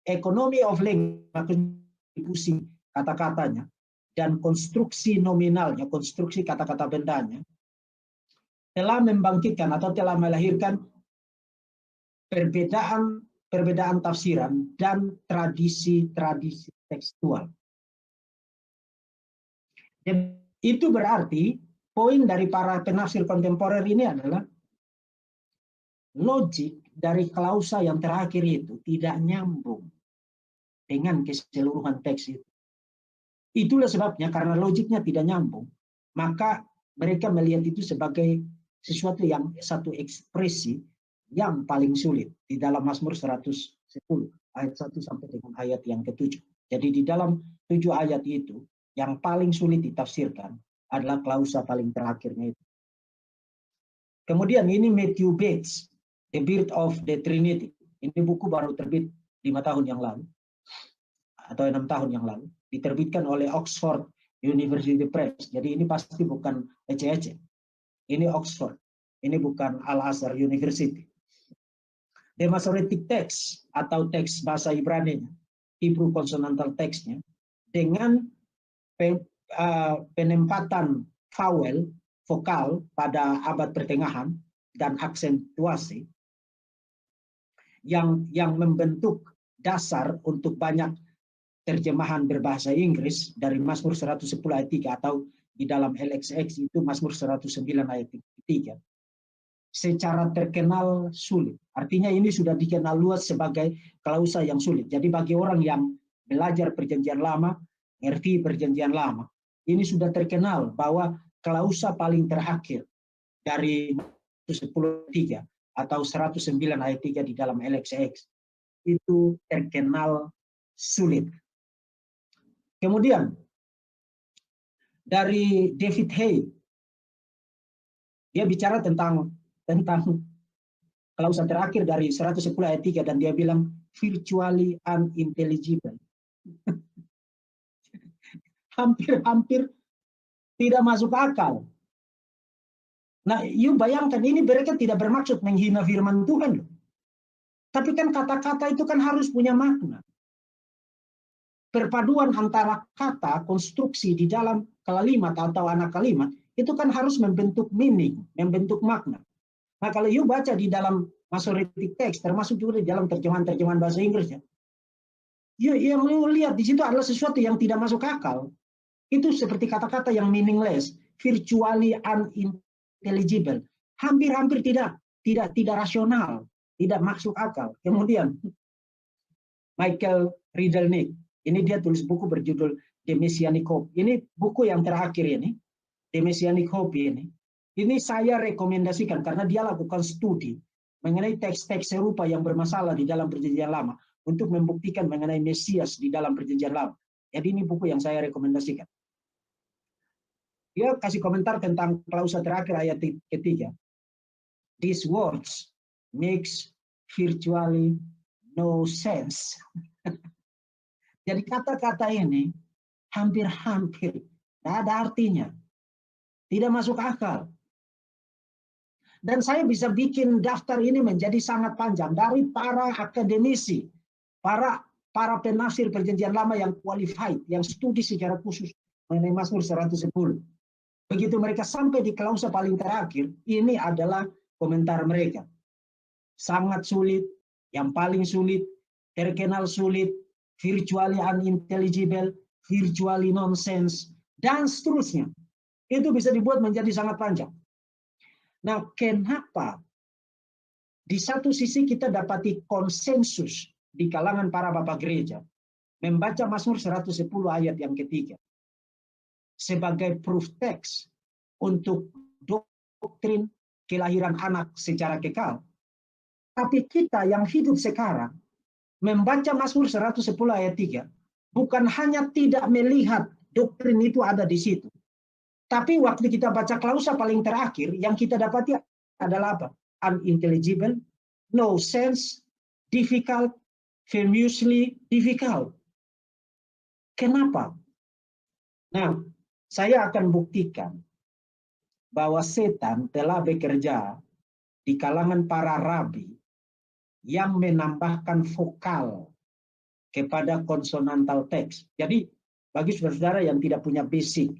Economy of language, kontribusi kata-katanya, dan konstruksi nominalnya, konstruksi kata-kata bendanya, telah membangkitkan atau telah melahirkan perbedaan tafsiran dan tradisi-tradisi tekstual. Dan itu berarti poin dari para penafsir kontemporer ini adalah logik dari klausa yang terakhir itu tidak nyambung dengan keseluruhan teks itu. Itulah sebabnya karena logiknya tidak nyambung, maka mereka melihat itu sebagai sesuatu yang satu ekspresi yang paling sulit di dalam Mazmur 110 ayat 1 sampai dengan ayat yang ke-7. Jadi di dalam 7 ayat itu yang paling sulit ditafsirkan adalah klausa paling terakhirnya itu. Kemudian ini Matthew Bates, The Birth of the Trinity. Ini buku baru terbit 5 tahun yang lalu atau 6 tahun yang lalu, diterbitkan oleh Oxford University Press. Jadi ini pasti bukan ece-ece. Ini Oxford. Ini bukan Al-Azhar University. The Masoretic Text atau teks bahasa Ibrani-nya, Hebrew Consonantal Text-nya, dengan penempatan vokal pada abad pertengahan dan aksentuasi yang membentuk dasar untuk banyak terjemahan berbahasa Inggris dari Mazmur 110 ayat 3 atau di dalam LXX itu Mazmur 109 ayat 3. Secara terkenal sulit. Artinya ini sudah dikenal luas sebagai klausa yang sulit. Jadi bagi orang yang belajar perjanjian lama, ngerti perjanjian lama, ini sudah terkenal bahwa klausa paling terakhir dari 110:3 atau 109 ayat 3 di dalam LXX itu terkenal sulit. Kemudian dari David Hay, dia bicara tentang klausa terakhir dari 110 ayat 3 dan dia bilang virtually unintelligible. Hampir tidak masuk akal. Nah, you bayangkan ini mereka tidak bermaksud menghina firman Tuhan loh. Tapi kan kata-kata itu kan harus punya makna. Perpaduan antara kata, konstruksi di dalam kalimat atau anak kalimat, itu kan harus membentuk meaning, membentuk makna. Nah, kalau you baca di dalam Masoretic Text, termasuk juga di dalam terjemahan-terjemahan bahasa Inggrisnya, yang you lihat di situ adalah sesuatu yang tidak masuk akal. Itu seperti kata-kata yang meaningless, virtually unintelligible, hampir tidak rasional, tidak masuk akal. Kemudian Michael Riddle-Nick, ini dia tulis buku berjudul The Messianic Hope. Ini buku yang terakhir ini, The Messianic Hope ini saya rekomendasikan karena dia lakukan studi mengenai teks-teks serupa yang bermasalah di dalam Perjanjian Lama untuk membuktikan mengenai Mesias di dalam Perjanjian Lama. Jadi ini buku yang saya rekomendasikan. Dia kasih komentar tentang klausa terakhir ayat ketiga. These words makes virtually no sense. Jadi kata-kata ini hampir-hampir tidak ada artinya. Tidak masuk akal. Dan saya bisa bikin daftar ini menjadi sangat panjang dari para akademisi, para penafsir Perjanjian Lama yang qualified, yang studi secara khusus mengenai Mazmur 110. Begitu mereka sampai di klausa paling terakhir, ini adalah komentar mereka. Sangat sulit, yang paling sulit, terkenal sulit, virtually unintelligible, virtually nonsense, dan seterusnya. Itu bisa dibuat menjadi sangat panjang. Nah, kenapa di satu sisi kita dapati konsensus di kalangan para bapak gereja membaca Mazmur 110 ayat yang ketiga sebagai proof text untuk doktrin kelahiran anak secara kekal. Tapi kita yang hidup sekarang membaca Mazmur 110 ayat 3 bukan hanya tidak melihat doktrin itu ada di situ. Tapi waktu kita baca klausa paling terakhir, yang kita dapati adalah apa? Unintelligible, no sense, difficult, famously difficult. Kenapa? Nah, saya akan buktikan bahwa setan telah bekerja di kalangan para rabi yang menambahkan vokal kepada konsonantal teks. Jadi, bagi saudara-saudara yang tidak punya basic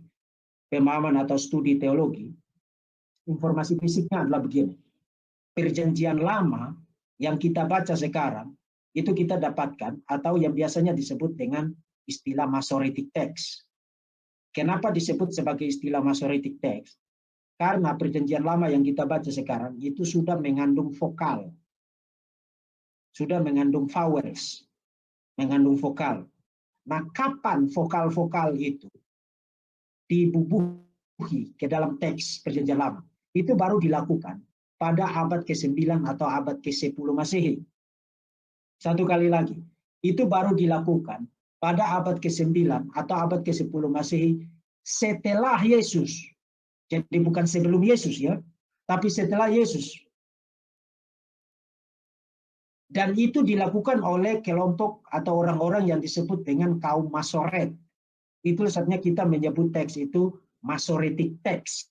pemahaman atau studi teologi, informasi fisiknya adalah begini. Perjanjian Lama yang kita baca sekarang, itu kita dapatkan, atau yang biasanya disebut dengan istilah Masoretic text. Kenapa disebut sebagai istilah Masoretic text? Karena Perjanjian Lama yang kita baca sekarang, itu sudah mengandung vokal. Sudah mengandung vowels. Mengandung vokal. Nah, kapan vokal-vokal itu dibubuhi ke dalam teks Perjanjian Lama? Itu baru dilakukan pada abad ke-9 atau abad ke-10 Masehi. Satu kali lagi, itu baru dilakukan pada abad ke-9 atau abad ke-10 Masehi setelah Yesus. Jadi bukan sebelum Yesus ya, tapi setelah Yesus. Dan itu dilakukan oleh kelompok atau orang-orang yang disebut dengan kaum Masoret. Itu saatnya kita menyebut teks itu Masoretic text.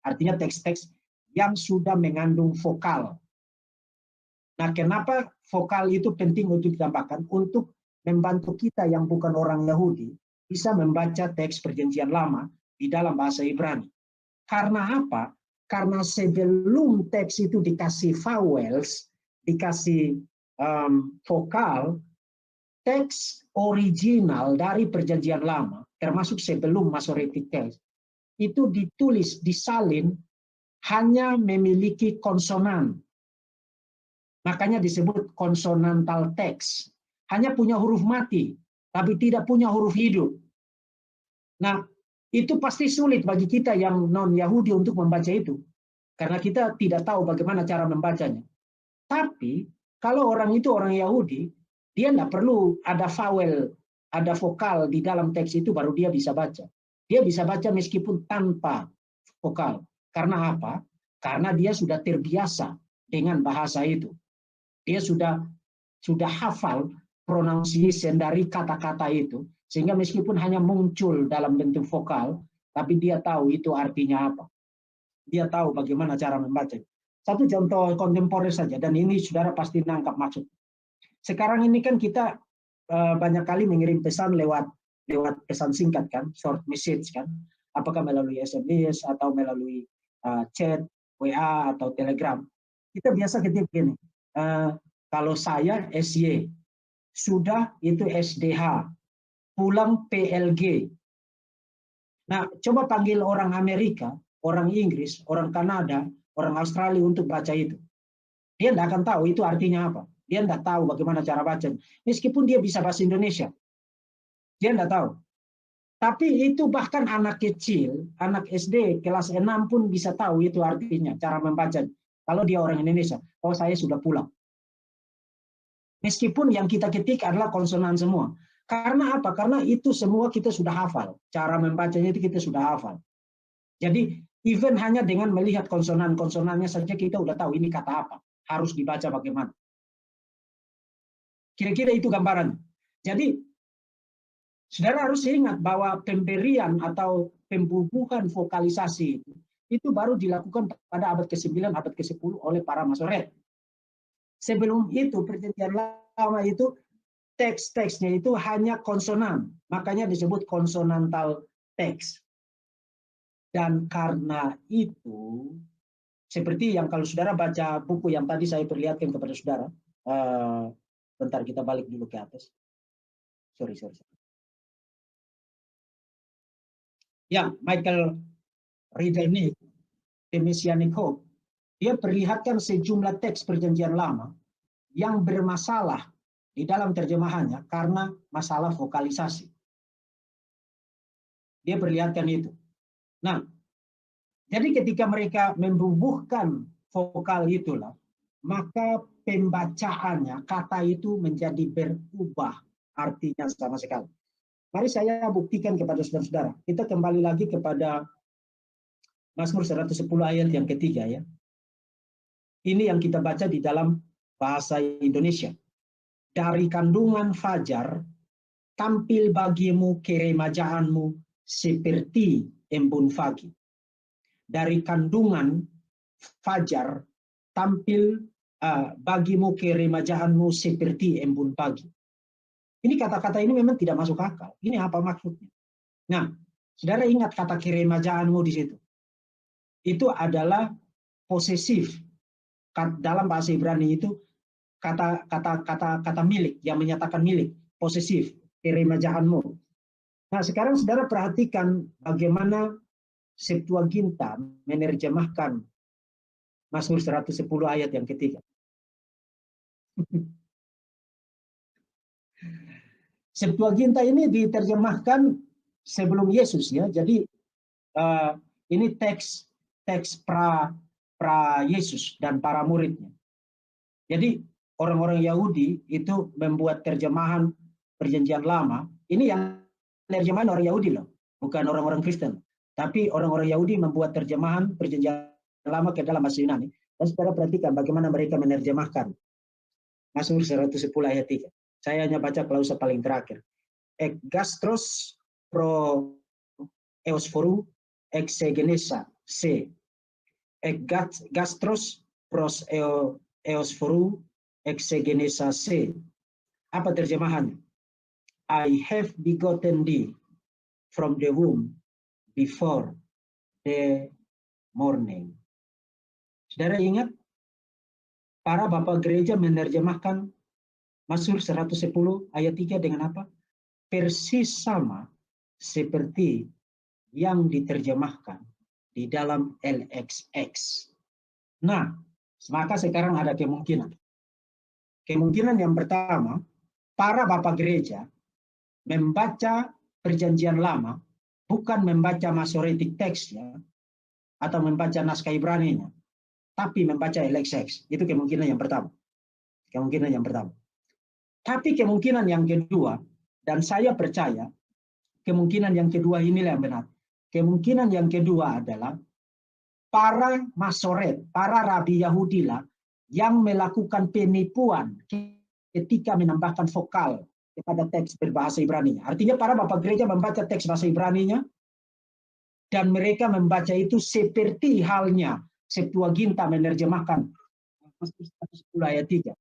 Artinya teks-teks yang sudah mengandung vokal. Nah, kenapa vokal itu penting untuk ditambahkan? Untuk membantu kita yang bukan orang Yahudi bisa membaca teks Perjanjian Lama di dalam bahasa Ibrani. Karena apa? Karena sebelum teks itu dikasih vowels, dikasih vokal, teks original dari Perjanjian Lama, termasuk sebelum Masoretic text, itu ditulis, disalin, hanya memiliki konsonan. Makanya disebut konsonantal text. Hanya punya huruf mati, tapi tidak punya huruf hidup. Nah, itu pasti sulit bagi kita yang non-Yahudi untuk membaca itu. Karena kita tidak tahu bagaimana cara membacanya. Tapi, kalau orang itu orang Yahudi, dia tidak perlu ada vowel, ada vokal di dalam teks itu baru dia bisa baca. Dia bisa baca meskipun tanpa vokal. Karena apa? Karena dia sudah terbiasa dengan bahasa itu. Dia sudah hafal pronunciation dari kata-kata itu. Sehingga meskipun hanya muncul dalam bentuk vokal, tapi dia tahu itu artinya apa. Dia tahu bagaimana cara membaca. Satu contoh kontemporer saja, dan ini saudara pasti nangkap maksud. Sekarang ini kan kita banyak kali mengirim pesan lewat pesan singkat kan, short message kan, apakah melalui SMS atau melalui chat, WA atau Telegram. Kita biasa ketik begini, kalau saya SY, sudah itu SDH, pulang PLG. Nah, coba panggil orang Amerika, orang Inggris, orang Kanada, orang Australia untuk baca itu. Dia tidak akan tahu itu artinya apa. Dia tidak tahu bagaimana cara baca. Meskipun dia bisa bahasa Indonesia. Dia tidak tahu. Tapi itu bahkan anak kecil, anak SD kelas 6 pun bisa tahu itu artinya, cara membaca. Kalau dia orang Indonesia, oh saya sudah pulang. Meskipun yang kita ketik adalah konsonan semua. Karena apa? Karena itu semua kita sudah hafal. Cara membacanya itu kita sudah hafal. Jadi, even hanya dengan melihat konsonan-konsonannya saja kita udah tahu ini kata apa. Harus dibaca bagaimana. Kira-kira itu gambaran. Jadi, saudara harus ingat bahwa pemberian atau pembubuhan vokalisasi itu baru dilakukan pada abad ke-9, abad ke-10 oleh para Masoret. Sebelum itu, perjanjian lama itu teks-teksnya itu hanya konsonan. Makanya disebut konsonantal teks. Dan karena itu, seperti yang kalau saudara baca buku yang tadi saya perlihatkan kepada saudara, bentar kita balik dulu ke atas. Sorry. Ya, Michael Riedel, The Messianic Hope, dia perlihatkan sejumlah teks perjanjian lama yang bermasalah di dalam terjemahannya karena masalah vokalisasi. Dia perlihatkan itu. Nah, jadi ketika mereka membubuhkan vokal itulah, maka pembacaannya, kata itu menjadi berubah artinya sama sekali. Mari saya buktikan kepada saudara-saudara. Kita kembali lagi kepada Mazmur 110 ayat yang ketiga ya. Ini yang kita baca di dalam bahasa Indonesia. Dari kandungan fajar, tampil bagimu keremajaanmu seperti embun pagi. Dari kandungan fajar, tampil bagimu keremajaanmu seperti embun pagi. Ini kata-kata ini memang tidak masuk akal. Ini apa maksudnya? Nah, saudara ingat kata keremajaanmu di situ. Itu adalah posesif. Dalam bahasa Ibrani itu kata milik yang menyatakan milik, posesif, keremajaanmu. Nah, sekarang saudara perhatikan bagaimana Septuaginta menerjemahkan Mazmur 110 ayat yang ketiga. Septuaginta ini diterjemahkan sebelum Yesus ya. Jadi ini teks pra Yesus dan para muridnya. Jadi orang-orang Yahudi itu membuat terjemahan perjanjian lama. Ini yang terjemahan orang Yahudi loh, bukan orang-orang Kristen. Tapi orang-orang Yahudi membuat terjemahan perjanjian lama ke dalam bahasa Yunani. Dan saudara perhatikan bagaimana mereka menerjemahkan Mazmur 110 ayat 3. Saya hanya baca klausa paling terakhir. Ek gastros pro eosforu exegenesa se. Ek gastros pros eosforu exegenesa se. Apa terjemahannya? I have begotten thee from the womb before the morning. Saudara ingat? Para bapak gereja menerjemahkan Mazmur 110 ayat 3 dengan apa? Persis sama seperti yang diterjemahkan di dalam LXX. Nah, maka sekarang ada kemungkinan. Kemungkinan yang pertama, para bapak gereja membaca perjanjian lama, bukan membaca Masoretic text-nya, atau membaca naskah Ibrani-nya, tapi membaca LXX. Itu kemungkinan yang pertama. Kemungkinan yang pertama. Tapi kemungkinan yang kedua, dan saya percaya kemungkinan yang kedua inilah yang benar. Kemungkinan yang kedua adalah para Masoret, para rabi Yahudi lah yang melakukan penipuan ketika menambahkan vokal kepada teks berbahasa Ibrani. Artinya para bapak gereja membaca teks bahasa Ibrani-nya dan mereka membaca itu seperti halnya Septuaginta menerjemahkan 10 ayat 3.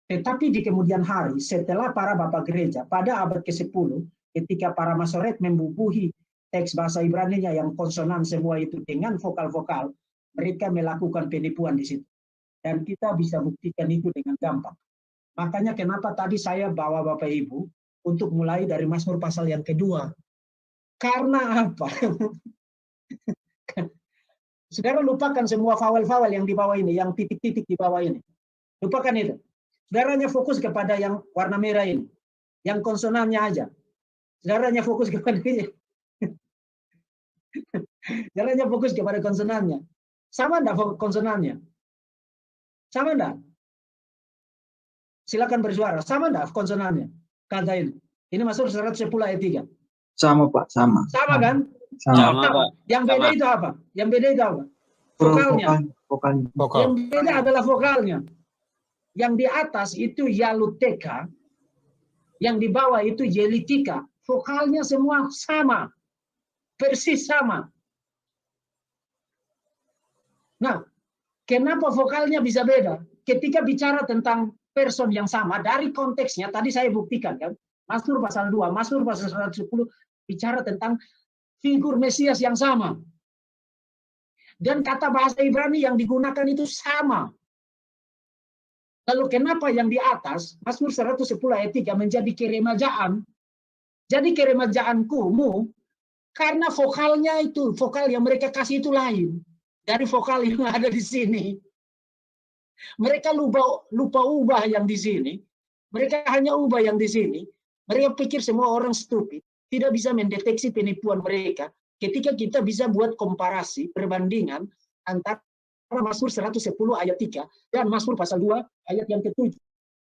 Tetapi di kemudian hari, setelah para bapak gereja, pada abad ke-10, ketika para Masoret membubuhi teks bahasa Ibrani-nya yang konsonan semua itu dengan vokal-vokal, mereka melakukan penipuan di situ. Dan kita bisa buktikan itu dengan gampang. Makanya kenapa tadi saya bawa Bapak Ibu untuk mulai dari Mazmur pasal yang kedua. Karena apa? Saudara lupakan semua vowel-vowel yang di bawah ini, yang titik-titik di bawah ini. Lupakan itu. Saudaranya fokus kepada yang warna merah ini. Yang konsonannya aja. Saudaranya fokus kepada ini. Jangan hanya fokus kepada konsonannya. Sama enggak konsonannya? Sama enggak? Silakan bersuara. Sama enggak konsonannya? Kata ini. Ini Mazmur 110 ayat 3. Sama Pak, sama. Sama kan? Sama. Sama, Pak. Yang beda Sama. itu apa? Yang beda itu apa? Vokalnya. Vokalnya. Yang beda adalah vokalnya. Yang di atas itu yaluteka, yang di bawah itu yelitika. Vokalnya semua sama. Persis sama. Nah, kenapa vokalnya bisa beda? Ketika bicara tentang person yang sama, dari konteksnya, tadi saya buktikan kan, Mazmur pasal 2, Mazmur pasal 110, bicara tentang figur Mesias yang sama. Dan kata bahasa Ibrani yang digunakan itu sama. Lalu kenapa yang di atas, Mazmur 110 ayat 3 menjadi keremajaan? Jadi keremajaankumu, karena vokalnya itu, vokal yang mereka kasih itu lain dari vokal yang ada di sini. Mereka lupa ubah yang di sini. Mereka hanya ubah yang di sini. Mereka pikir semua orang stupid. Tidak bisa mendeteksi penipuan mereka. Ketika kita bisa buat komparasi, perbandingan antara Mazmur 110 ayat 3 dan Mazmur pasal 2 ayat yang ke-7.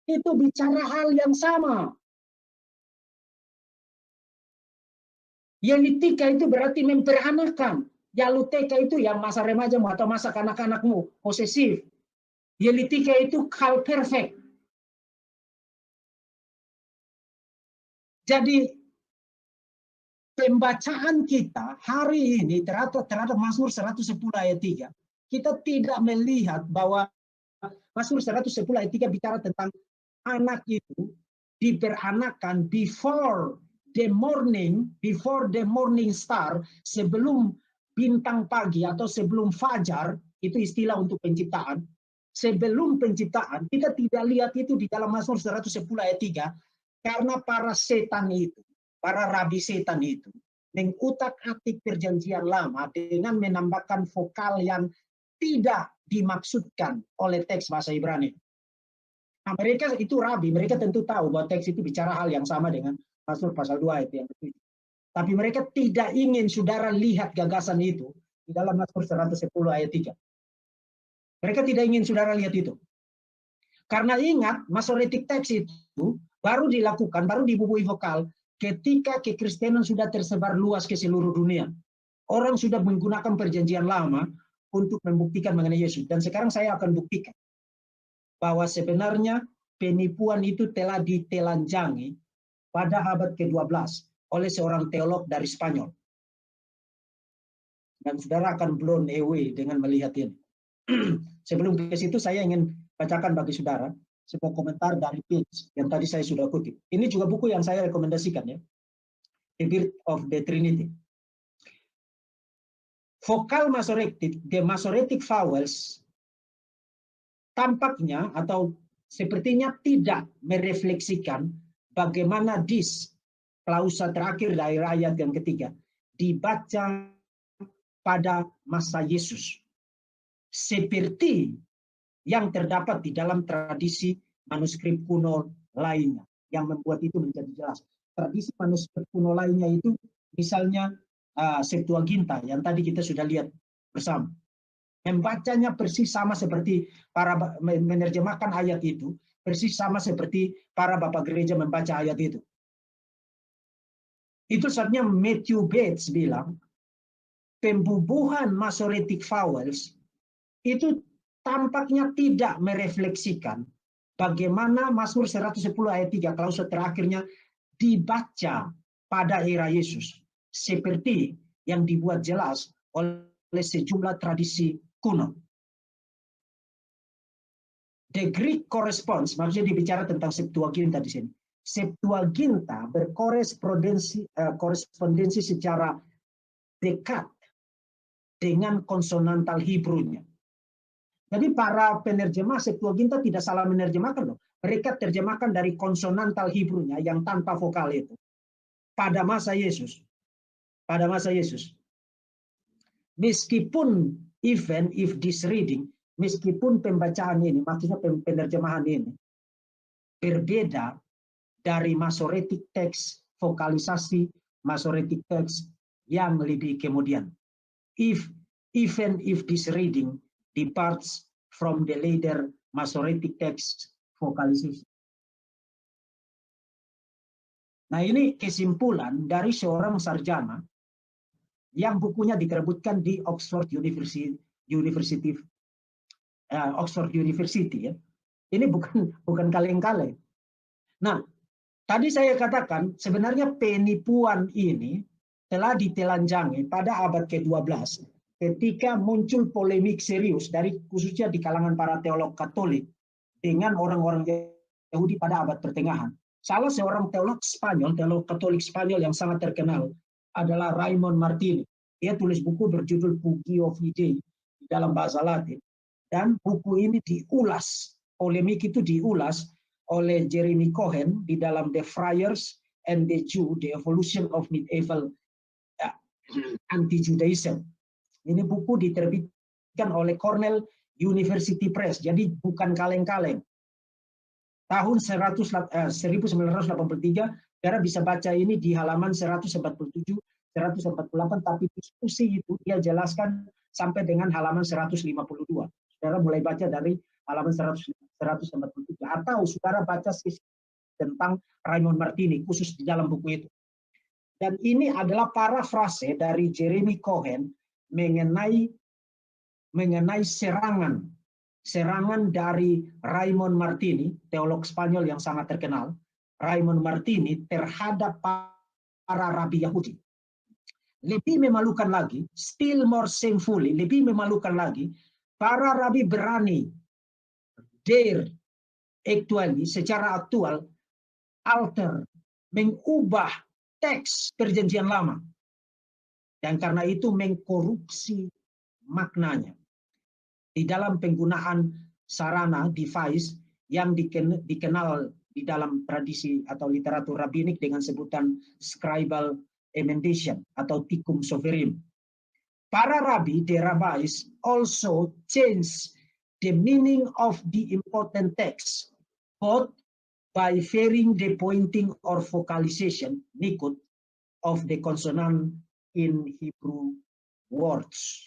Itu bicara hal yang sama. Yelitika itu berarti memperanakan. Yaluteka itu yang masa remajamu atau masa kanak-kanakmu, posesif. Yelitika itu hal perfect. Jadi pembacaan kita hari ini terhadap Mazmur 110 ayat 3, kita tidak melihat bahwa Mazmur 110 ayat 3 bicara tentang anak itu diperanakan before the morning star, sebelum bintang pagi atau sebelum fajar, itu istilah untuk penciptaan. Sebelum penciptaan, kita tidak lihat itu di dalam Mazmur 110 ayat 3, karena para setan itu, para rabi setan itu, mengutak-atik perjanjian lama dengan menambahkan vokal yang tidak dimaksudkan oleh teks bahasa Ibrani. Nah, mereka itu rabi, mereka tentu tahu bahwa teks itu bicara hal yang sama dengan Mazmur pasal 2 ayat yang ke-7. Tapi mereka tidak ingin saudara lihat gagasan itu di dalam Mazmur 110 ayat 3. Mereka tidak ingin saudara lihat itu. Karena ingat, Masoretic text itu baru dilakukan, baru dibubui vokal ketika kekristenan sudah tersebar luas ke seluruh dunia. Orang sudah menggunakan perjanjian lama untuk membuktikan mengenai Yesus. Dan sekarang saya akan buktikan bahwa sebenarnya penipuan itu telah ditelanjangi pada abad ke-12 oleh seorang teolog dari Spanyol. Dan saudara akan blown away dengan melihat ini. Sebelum ke situ saya ingin bacakan bagi saudara sebuah komentar dari Page yang tadi saya sudah kutip. Ini juga buku yang saya rekomendasikan ya. The Birth of the Trinity. Vokal Masoretic, the Masoretic vowels tampaknya atau sepertinya tidak merefleksikan bagaimana dis, klausa terakhir dari ayat yang ketiga, dibaca pada masa Yesus. Seperti yang terdapat di dalam tradisi manuskrip kuno lainnya, yang membuat itu menjadi jelas. Tradisi manuskrip kuno lainnya itu misalnya Septuaginta yang tadi kita sudah lihat bersama. Membacanya persis sama seperti para menerjemahkan ayat itu, persis sama seperti para bapak gereja membaca ayat itu. Itu sebabnya Matthew Bates bilang, pembubuhan Masoretic vowels itu tampaknya tidak merefleksikan bagaimana Mazmur 110 ayat 3 klausa terakhirnya dibaca pada era Yesus, seperti yang dibuat jelas oleh sejumlah tradisi kuno. The Greek corresponds, maksudnya dibicara tentang Septuaginta di sini. Septuaginta berkorespondensi secara dekat dengan konsonantal Hebrew-nya. Jadi para penerjemah Septuaginta tidak salah menerjemahkan loh. Mereka terjemahkan dari konsonantal Hebrew-nya yang tanpa vokal itu. Pada masa Yesus. Pada masa Yesus. Meskipun even if this reading, meskipun pembacaan ini, maksudnya penerjemahan ini, berbeda dari Masoretic text, vokalisasi Masoretic text yang lebih kemudian. even if this reading departs from the later Masoretic text vocalization. Nah, ini kesimpulan dari seorang sarjana yang bukunya diterbitkan di Oxford University ya. Ini bukan kaleng-kaleng. Nah, tadi saya katakan sebenarnya penipuan ini telah ditelanjangi pada abad ke-12 ketika muncul polemik serius dari khususnya di kalangan para teolog Katolik dengan orang-orang Yahudi pada abad pertengahan. Salah seorang teolog Spanyol, teolog Katolik Spanyol yang sangat terkenal adalah Raymond Martini. Dia tulis buku berjudul Pugio Fidei di dalam bahasa Latin. Dan buku ini diulas, polemik itu diulas oleh Jeremy Cohen di dalam The Friars and the Jew, The Evolution of Medieval Anti-Judaism. Ini buku diterbitkan oleh Cornell University Press, jadi bukan kaleng-kaleng. Tahun 1983, saudara bisa baca ini di halaman 147, 148, tapi diskusi itu dia jelaskan sampai dengan halaman 152. Saudara mulai baca dari halaman 147, atau saudara baca sisi tentang Raymond Martini, khusus di dalam buku itu. Dan ini adalah parafrase dari Jeremy Cohen mengenai serangan dari Raymond Martini, teolog Spanyol yang sangat terkenal, Raymond Martini terhadap para rabi Yahudi. Lebih memalukan lagi, still more shamefully, lebih memalukan lagi, para rabi berani, secara aktual, alter, mengubah teks perjanjian lama. Dan karena itu mengkorupsi maknanya. Di dalam penggunaan sarana, device yang dikenal di dalam tradisi atau literatur rabbinik dengan sebutan scribal emendation atau tikum sovereign. Para rabi, the rabbis, also change the meaning of the important text, both by varying the pointing or vocalization, nikut, of the consonant in Hebrew words.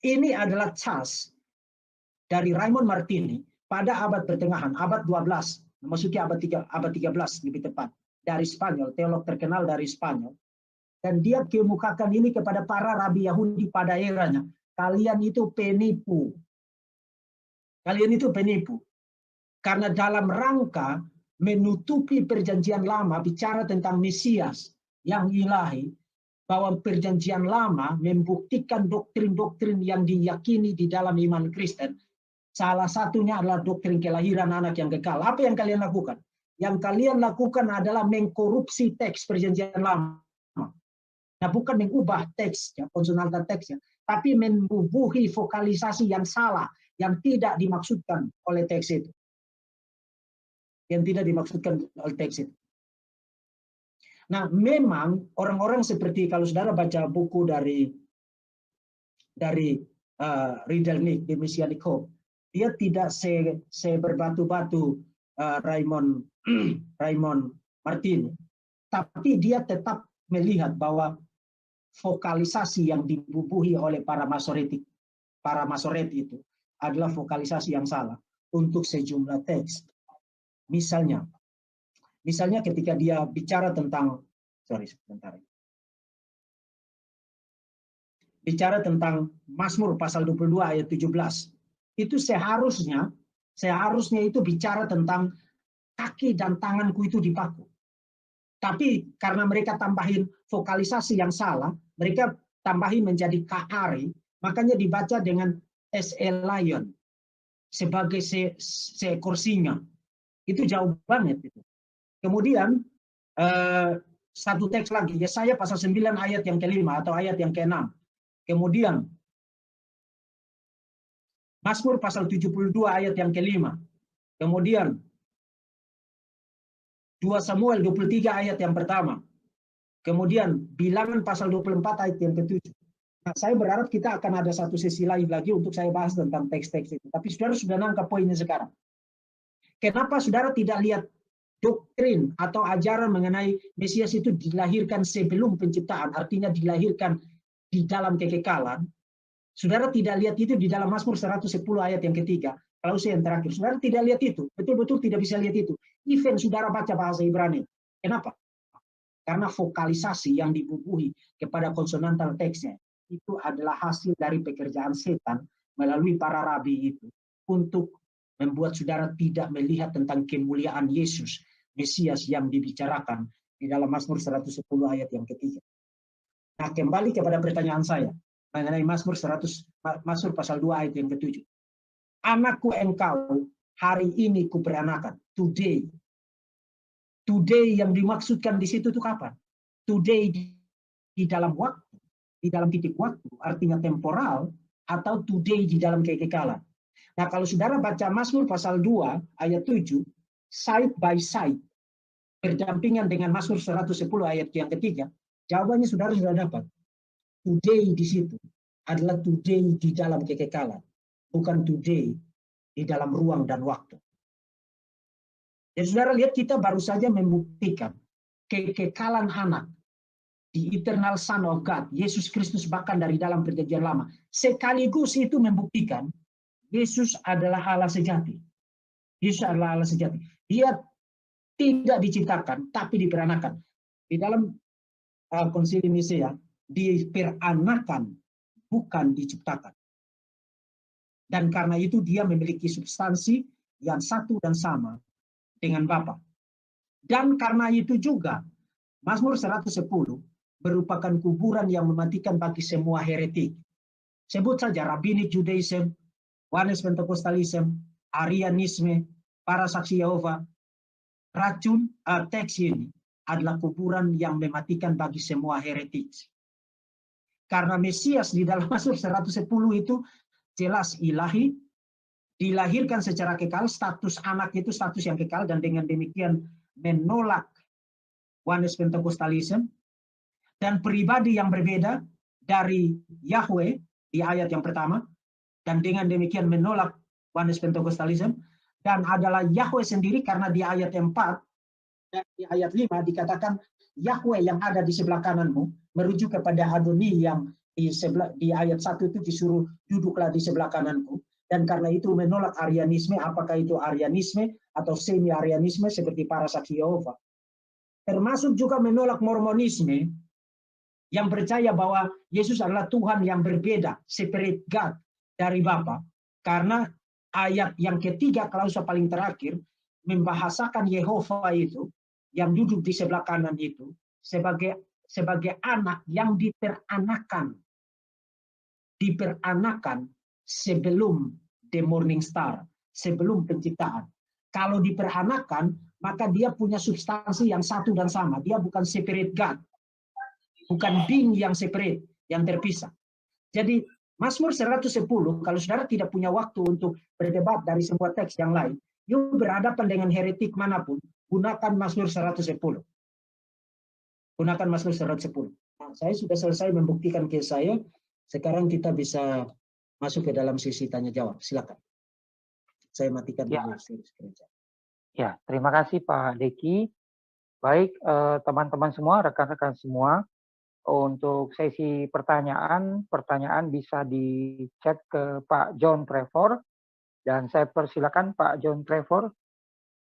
Ini adalah cas dari Raymond Martini pada abad pertengahan, abad 12, memasuki abad 13 lebih tepat, dari Spanyol, teolog terkenal dari Spanyol. Dan dia kemukakan ini kepada para rabi Yahudi pada eranya. Kalian itu penipu. Kalian itu penipu. Karena dalam rangka menutupi perjanjian lama, bicara tentang Mesias yang ilahi, bahwa perjanjian lama membuktikan doktrin-doktrin yang diyakini di dalam iman Kristen. Salah satunya adalah doktrin kelahiran anak yang kekal. Apa yang kalian lakukan? Yang kalian lakukan adalah mengkorupsi teks perjanjian lama. Nah, bukan mengubah teksnya, konsonantal teksnya, tapi membubuhi vokalisasi yang salah, yang tidak dimaksudkan oleh teks itu. Yang tidak dimaksudkan oleh teks itu. Nah, memang orang-orang seperti kalau saudara baca buku dari Riddle Nick, The Messianic Hope, dia tidak seberbatu-batu Raymond Martini, tapi dia tetap melihat bahwa vokalisasi yang dibubuhi oleh para Masoret itu adalah vokalisasi yang salah untuk sejumlah teks. Misalnya ketika dia bicara tentang, bicara tentang Mazmur pasal 22 ayat 17, itu seharusnya itu bicara tentang kaki dan tanganku itu dipaku. Tapi karena mereka tambahin vokalisasi yang salah, mereka tambahin menjadi ka'ari, makanya dibaca dengan SL lion sebagai seekor singa. Itu jauh banget itu. Kemudian satu teks lagi, Yesaya pasal 9 ayat yang ke-5 atau ayat yang ke-6. Kemudian Mazmur pasal 72 ayat yang ke-5. Kemudian 2 Samuel 23 ayat yang pertama. Kemudian Bilangan pasal 24 ayat yang ke-7. Nah, saya berharap kita akan ada satu sesi lain lagi untuk saya bahas tentang teks-teks itu. Tapi saudara sudah nangkap poinnya sekarang. Kenapa saudara tidak lihat doktrin atau ajaran mengenai Mesias itu dilahirkan sebelum penciptaan, artinya dilahirkan di dalam kekekalan, saudara tidak lihat itu di dalam Mazmur 110 ayat yang ketiga, klause yang terakhir. Saudara tidak lihat itu, betul-betul tidak bisa lihat itu. Even saudara baca bahasa Ibrani. Kenapa? Karena vokalisasi yang dibubuhi kepada konsonantal teksnya itu adalah hasil dari pekerjaan setan melalui para rabi itu untuk membuat saudara tidak melihat tentang kemuliaan Yesus, Mesias yang dibicarakan di dalam Mazmur 110 ayat yang ketiga. Nah, kembali kepada pertanyaan saya mengenai Mazmur pasal 2 ayat yang ke-7. Anakku engkau, hari ini kuperanakan. Today. Today yang dimaksudkan di situ itu kapan? Today di dalam waktu, di dalam titik waktu, artinya temporal, atau today di dalam kekekalan. Nah, kalau saudara baca Mazmur pasal 2 ayat 7, side by side, berdampingan dengan Mazmur 110 ayat yang ketiga, jawabannya saudara sudah dapat. Today di situ adalah today di dalam kekekalan, bukan today di dalam ruang dan waktu. Jadi saudara lihat, kita baru saja membuktikan kekekalan anak di eternal Son of God, Yesus Kristus bahkan dari dalam perjanjian lama. Sekaligus itu membuktikan Yesus adalah Allah sejati. Yesus adalah Allah sejati. Dia tidak diciptakan, tapi diperanakan. Di dalam konsili Nisea, diperanakan, bukan diciptakan. Dan karena itu dia memiliki substansi yang satu dan sama dengan Bapa. Dan karena itu juga Mazmur 110 merupakan kuburan yang mematikan bagi semua heretik. Sebut saja Rabbinic Judaism, Oneness Pentecostalism, Arianisme, para saksi Yehova. Racun teks ini adalah kuburan yang mematikan bagi semua heretik. Karena Mesias di dalam Mazmur 110 itu jelas ilahi, dilahirkan secara kekal, status anak itu status yang kekal, dan dengan demikian menolak Oneness Pentecostalism, dan pribadi yang berbeda dari Yahweh di ayat yang pertama, dan dengan demikian menolak Oneness Pentecostalism, dan adalah Yahweh sendiri karena di ayat 4 dan di ayat 5 dikatakan Yahweh yang ada di sebelah kananmu, merujuk kepada Adoni yang di ayat 1 itu disuruh duduklah di sebelah kananku. Dan karena itu menolak Arianisme, apakah itu Arianisme atau semi-Arianisme seperti para saksi Yehova. Termasuk juga menolak Mormonisme yang percaya bahwa Yesus adalah Tuhan yang berbeda, separate God dari Bapa. Karena ayat yang ketiga, klausa paling terakhir, membahasakan Yehova itu, yang duduk di sebelah kanan itu, sebagai anak yang diperanakan. Diperanakan sebelum the morning star, sebelum penciptaan. Kalau diperanakan, maka dia punya substansi yang satu dan sama. Dia bukan separate God, bukan being yang separate, yang terpisah. Jadi Mazmur 110, kalau saudara tidak punya waktu untuk berdebat dari semua teks yang lain, yuk berhadapan dengan heretik manapun, gunakan Mazmur 110. Gunakan Mazmur 110. Nah, saya sudah selesai membuktikan ke saya. Sekarang kita bisa masuk ke dalam sesi tanya jawab. Silakan. Saya matikan dulu screen. Ya, terima kasih Pak Deki. Baik, teman-teman semua, rekan-rekan semua, untuk sesi pertanyaan bisa di-chat ke Pak John Trevor, dan saya persilakan Pak John Trevor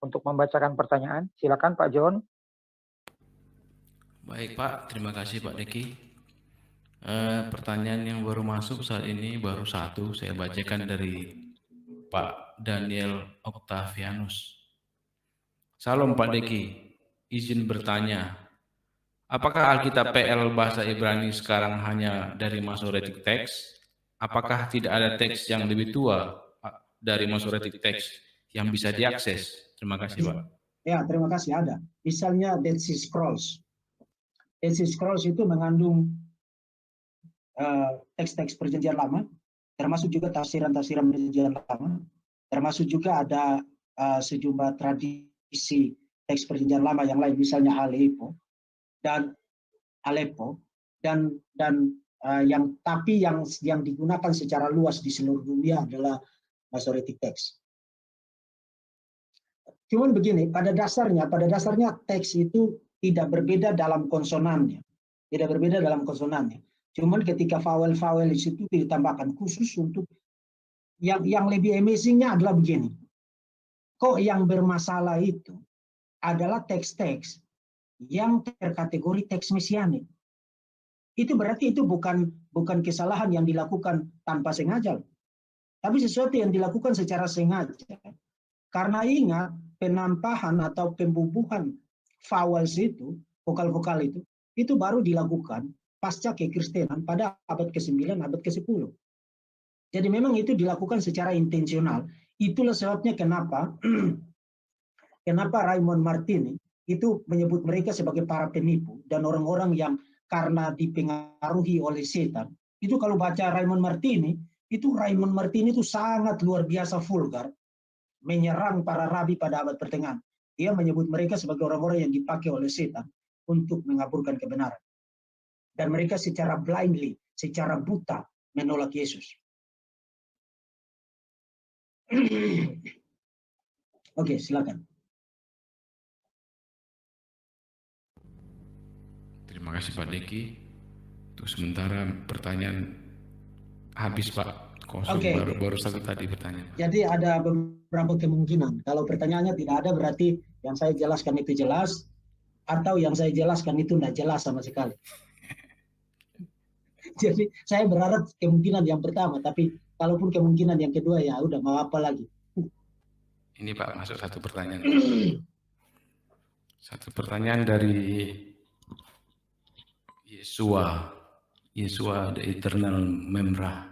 untuk membacakan pertanyaan. Silakan Pak John. Baik Pak, terima kasih Pak Deki. Pertanyaan yang baru masuk saat ini baru satu, saya bacakan dari Pak Daniel Octavianus. Salam Pak Deki, izin bertanya, apakah Alkitab PL bahasa Ibrani sekarang hanya dari Masoretic Text? Apakah tidak ada teks yang lebih tua dari Masoretic Text yang bisa diakses? Terima kasih Pak. Ya, terima kasih, ada. Misalnya Dead Sea Scrolls. Dead Sea Scrolls itu mengandung teks-teks perjanjian lama, termasuk juga tafsiran-tafsiran perjanjian lama, termasuk juga ada sejumlah tradisi teks perjanjian lama yang lain, misalnya Aleppo dan yang digunakan secara luas di seluruh dunia adalah Masoretic Text. Cuman begini, pada dasarnya teks itu tidak berbeda dalam konsonannya, Cuman ketika vowel-vowel di situ ditambahkan khusus untuk yang lebih amazingnya adalah begini. Kok yang bermasalah itu adalah teks-teks yang terkategori teks mesianik. Itu berarti itu bukan kesalahan yang dilakukan tanpa sengaja, tapi sesuatu yang dilakukan secara sengaja. Karena ingat, penampahan atau pembubuhan vowels itu, vokal-vokal itu baru dilakukan pasca kekristenan pada abad ke-9, abad ke-10. Jadi memang itu dilakukan secara intensional. Itulah sebabnya kenapa Raymond Martini itu menyebut mereka sebagai para penipu dan orang-orang yang karena dipengaruhi oleh setan. Itu kalau baca Raymond Martini itu sangat luar biasa vulgar, menyerang para rabi pada abad pertengahan. Dia menyebut mereka sebagai orang-orang yang dipakai oleh setan untuk mengaburkan kebenaran. Dan mereka secara blindly, secara buta menolak Yesus. Oke, silakan. Terima kasih Pak Deki. Untuk sementara pertanyaan habis Pak. Kosong. Oke. Baru satu tadi pertanyaan. Jadi ada beberapa kemungkinan. Kalau pertanyaannya tidak ada berarti yang saya jelaskan itu jelas, atau yang saya jelaskan itu tidak jelas sama sekali. Jadi saya berharap kemungkinan yang pertama, tapi kalaupun kemungkinan yang kedua ya udah mau apa lagi. Ini Pak masuk satu pertanyaan. Satu pertanyaan dari Yesua the Eternal Memra.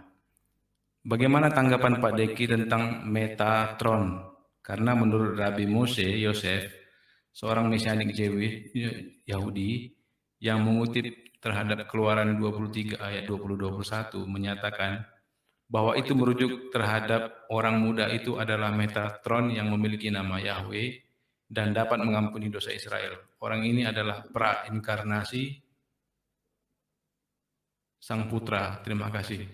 Bagaimana tanggapan Pak Deki tentang Metatron? Karena menurut Rabbi Mose Yosef, seorang mesianik Yahudi yang mengutip terhadap Keluaran 23 ayat 20-21 menyatakan bahwa itu merujuk terhadap orang muda itu adalah Metatron yang memiliki nama Yahweh dan dapat mengampuni dosa Israel. Orang ini adalah prainkarnasi Sang Putra. Terima kasih.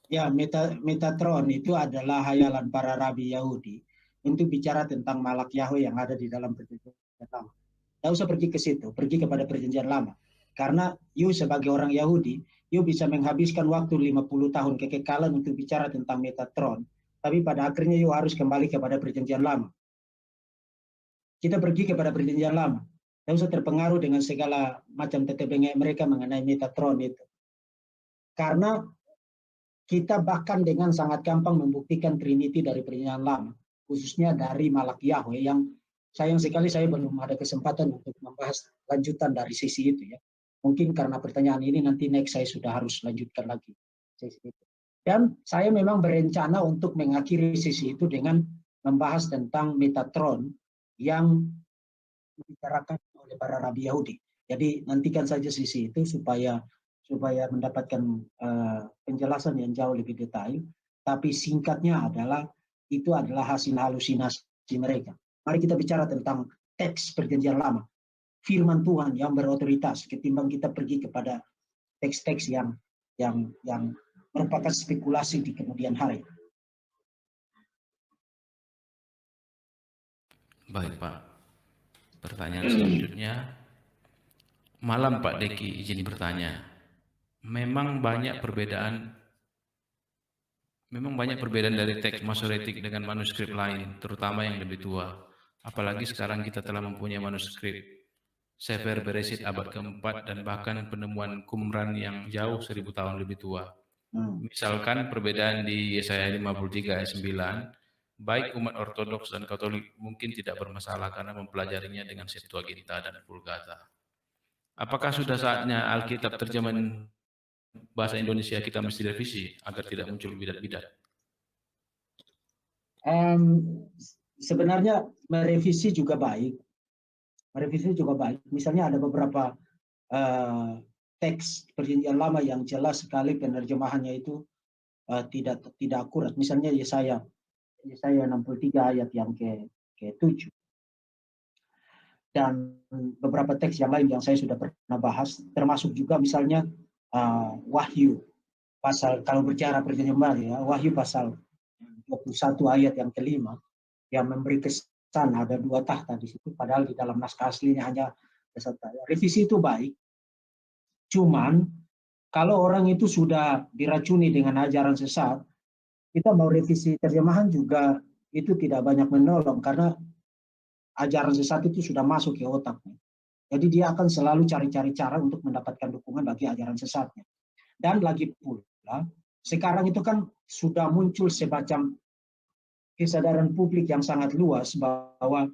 Ya, Metatron itu adalah hayalan para rabi Yahudi untuk bicara tentang malak Yahweh yang ada di dalam perjanjian lama. Tidak usah pergi ke situ, pergi kepada perjanjian lama. Karena you sebagai orang Yahudi, you bisa menghabiskan waktu 50 tahun kekekalan untuk bicara tentang Metatron. Tapi pada akhirnya you harus kembali kepada perjanjian lama. Kita pergi kepada perjanjian lama. Tidak usah terpengaruh dengan segala macam tetek bengek mereka mengenai Metatron itu. Karena kita bahkan dengan sangat gampang membuktikan Trinity dari perjanjian lama, khususnya dari malak Yahweh yang sayang sekali saya belum ada kesempatan untuk membahas lanjutan dari sisi itu ya. Mungkin karena pertanyaan ini nanti next saya sudah harus lanjutkan lagi sisi itu. Dan saya memang berencana untuk mengakhiri sisi itu dengan membahas tentang Metatron yang dibicarakan oleh para rabi Yahudi. Jadi nantikan saja sisi itu supaya mendapatkan penjelasan yang jauh lebih detail. Tapi singkatnya adalah itu adalah hasil halusinasi mereka. Mari kita bicara tentang teks perjanjian lama, firman Tuhan yang berotoritas, ketimbang kita pergi kepada teks-teks yang merupakan spekulasi di kemudian hari. Baik Pak. Pertanyaan selanjutnya. Malam Pak Deki, izin bertanya. Memang banyak perbedaan dari teks Masoretik dengan manuskrip lain, terutama yang lebih tua. Apalagi sekarang kita telah mempunyai manuskrip Sefer Bereshit abad keempat dan bahkan penemuan Qumran yang jauh 1000 tahun lebih tua. Misalkan perbedaan di Yesaya 53 ayat 9, baik umat Ortodoks dan Katolik mungkin tidak bermasalah karena mempelajarinya dengan Septuaginta dan Vulgata. Apakah sudah saatnya Alkitab terjemahan bahasa Indonesia kita mesti revisi agar tidak muncul bidat-bidat? Sebenarnya merevisi juga baik. Misalnya ada beberapa teks perjanjian lama yang jelas sekali penerjemahannya itu tidak akurat. Misalnya Yesaya 63 ayat yang ke-7. Dan beberapa teks yang lain yang saya sudah pernah bahas, termasuk juga misalnya Wahyu pasal, kalau bicara perjanjian baru ya, Wahyu pasal 21 ayat yang ke-5 yang memberi kesan ada 2 tahta di situ, padahal di dalam naskah aslinya hanya satu tahta. Revisi itu baik, cuman Kalau orang itu sudah diracuni dengan ajaran sesat, kita mau revisi terjemahan juga itu tidak banyak menolong karena ajaran sesat itu sudah masuk ke otaknya. Jadi dia akan selalu cari-cari cara untuk mendapatkan dukungan bagi ajaran sesatnya. Dan lagi pula, sekarang itu kan sudah muncul semacam kesadaran publik yang sangat luas bahwa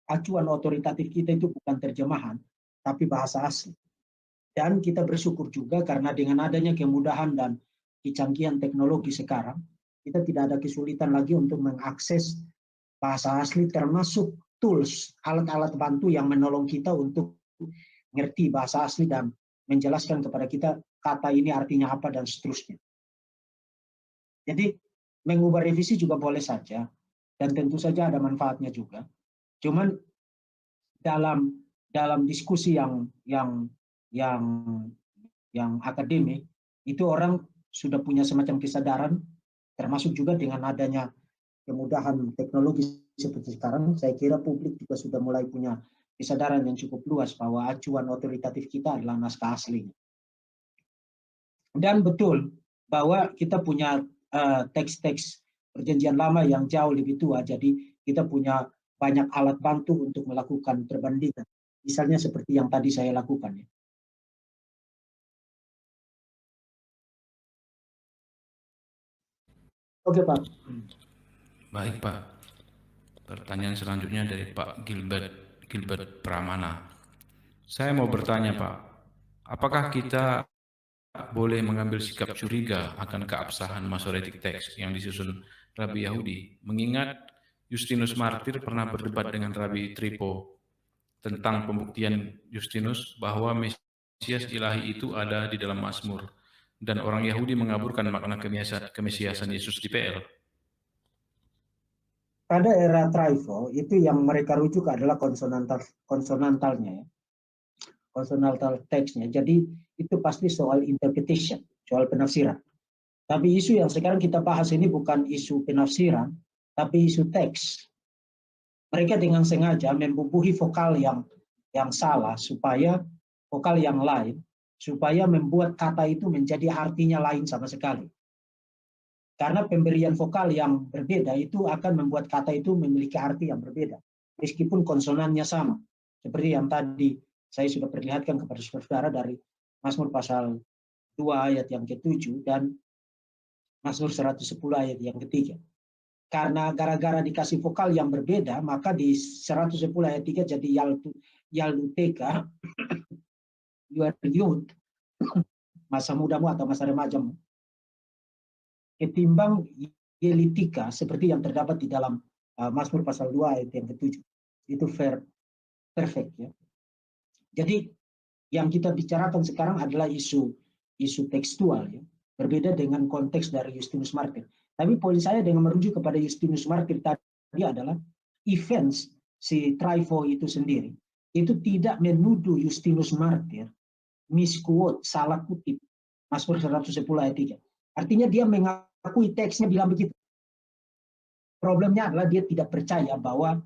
acuan otoritatif kita itu bukan terjemahan, tapi bahasa asli. Dan kita bersyukur juga karena dengan adanya kemudahan dan kecanggihan teknologi sekarang, kita tidak ada kesulitan lagi untuk mengakses bahasa asli termasuk tools, alat-alat bantu yang menolong kita untuk ngerti bahasa asli dan menjelaskan kepada kita kata ini artinya apa dan seterusnya. Jadi mengubah revisi juga boleh saja dan tentu saja ada manfaatnya juga. Cuman dalam diskusi yang akademik itu orang sudah punya semacam kesadaran, termasuk juga dengan adanya kemudahan teknologi seperti sekarang, saya kira publik juga sudah mulai punya kesadaran yang cukup luas bahwa acuan otoritatif kita adalah naskah asli. Dan betul bahwa kita punya teks-teks perjanjian lama yang jauh lebih tua, jadi kita punya banyak alat bantu untuk melakukan perbandingan. Misalnya seperti yang tadi saya lakukan. Ya. Oke, Pak. Baik, Pak. Pertanyaan selanjutnya dari Pak Gilbert Pramana. Saya mau bertanya, Pak, apakah kita boleh mengambil sikap curiga akan keabsahan Masoretic Text yang disusun Rabi Yahudi, mengingat Justinus Martir pernah berdebat dengan Rabi Trypho tentang pembuktian Justinus bahwa Mesias ilahi itu ada di dalam Mazmur, dan orang Yahudi mengaburkan makna kemesiasan Yesus di PL. Pada era Trypho itu yang mereka rujuk adalah konsonantalnya, ya. Konsonantal teksnya. Jadi itu pasti soal interpretation, soal penafsiran. Tapi isu yang sekarang kita bahas ini bukan isu penafsiran, tapi isu teks. Mereka dengan sengaja membubuhi vokal yang salah supaya vokal yang lain, supaya membuat kata itu menjadi artinya lain sama sekali. Karena pemberian vokal yang berbeda itu akan membuat kata itu memiliki arti yang berbeda, meskipun konsonannya sama. Seperti yang tadi saya sudah perlihatkan kepada saudara dari Mazmur pasal 2 ayat yang ke-7 dan Mazmur 110 ayat yang ke-3. Karena gara-gara dikasih vokal yang berbeda, maka di 110 ayat 3 jadi yaluteka, your youth, masa mudamu atau masa remajamu, ketimbang yelitika seperti yang terdapat di dalam Mazmur pasal 2 ayat yang ke-7. Itu perfect, ya. Jadi yang kita bicarakan sekarang adalah isu tekstual, ya. Berbeda dengan konteks dari Justinus Martir. Tapi poin saya dengan merujuk kepada Justinus Martir tadi adalah events si Trypho itu sendiri itu tidak menuduh Justinus Martir misquote, salah kutip Mazmur 110 ayat 3. Artinya dia mengakui teksnya bilang begitu. Problemnya adalah dia tidak percaya bahwa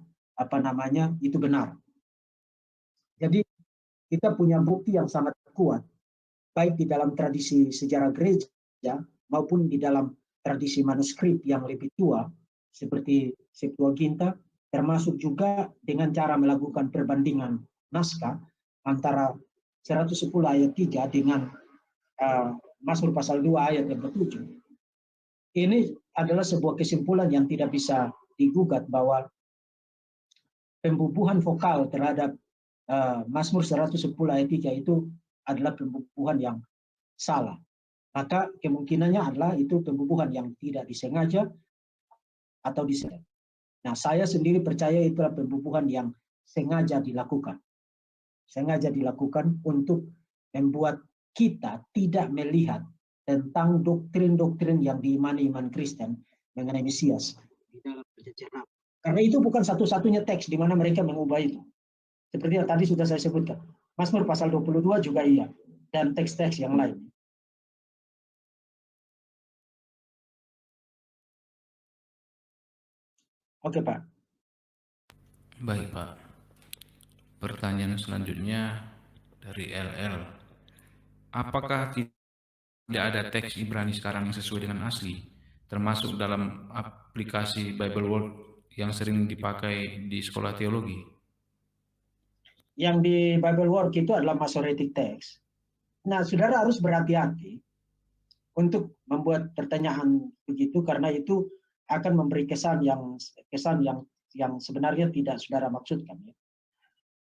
itu benar. Jadi kita punya bukti yang sangat kuat, baik di dalam tradisi sejarah gereja maupun di dalam tradisi manuskrip yang lebih tua, seperti Septuaginta, termasuk juga dengan cara melakukan perbandingan naskah antara 110 ayat 3 dengan Mazmur pasal 2 ayat yang ke-7. Ini adalah sebuah kesimpulan yang tidak bisa digugat bahwa pembubuhan vokal terhadap Mazmur 110 ayat 3 itu adalah pembubuhan yang salah. Maka kemungkinannya adalah itu pembubuhan yang tidak disengaja atau disengaja. Nah, saya sendiri percaya itulah pembubuhan yang sengaja dilakukan. Sengaja dilakukan untuk membuat kita tidak melihat tentang doktrin-doktrin yang diimani iman Kristen mengenai Mesias di dalam perjanjian lama. Karena itu bukan satu-satunya teks di mana mereka mengubah itu. Seperti yang tadi sudah saya sebutkan. Mazmur pasal 22 juga iya. Dan teks-teks yang lain. Oke, Pak. Baik, Pak. Pertanyaan selanjutnya dari LL. apakah tidak ada teks Ibrani sekarang yang sesuai dengan asli, termasuk dalam aplikasi Bible World yang sering dipakai di sekolah teologi? Yang di Bible World itu adalah Masoretic text. Nah, saudara harus berhati-hati untuk membuat pertanyaan begitu, karena itu akan memberi kesan yang sebenarnya tidak saudara maksudkan.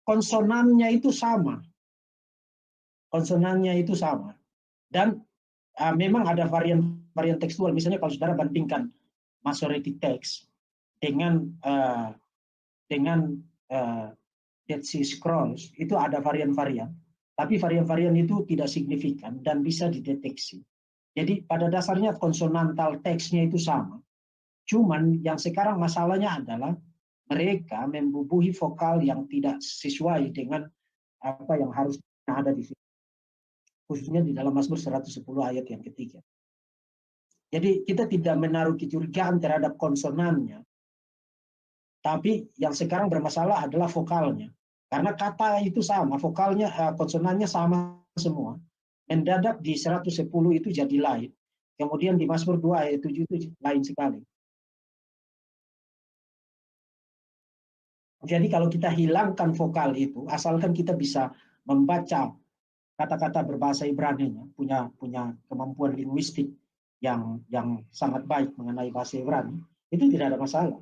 Konsonannya itu sama, dan memang ada varian tekstual. Misalnya kalau saudara bandingkan Masoretic text dengan Dead Sea Scrolls, itu ada varian-varian, tapi varian-varian itu tidak signifikan dan bisa dideteksi. Jadi pada dasarnya konsonantal teksnya itu sama. Cuman yang sekarang masalahnya adalah mereka membubuhi vokal yang tidak sesuai dengan apa yang harus ada di situ. Khususnya di dalam Mazmur 110 ayat yang ketiga. Jadi kita tidak menaruh kecurigaan terhadap konsonannya. Tapi yang sekarang bermasalah adalah vokalnya. Karena kata itu sama, vokalnya, konsonannya sama semua. Mendadak di 110 itu jadi lain. Kemudian di Mazmur 2 ayat 7 itu lain sekali. Jadi kalau kita hilangkan vokal itu, asalkan kita bisa membaca kata-kata berbahasa Ibrani-nya, punya kemampuan linguistik yang sangat baik mengenai bahasa Ibrani, itu tidak ada masalah.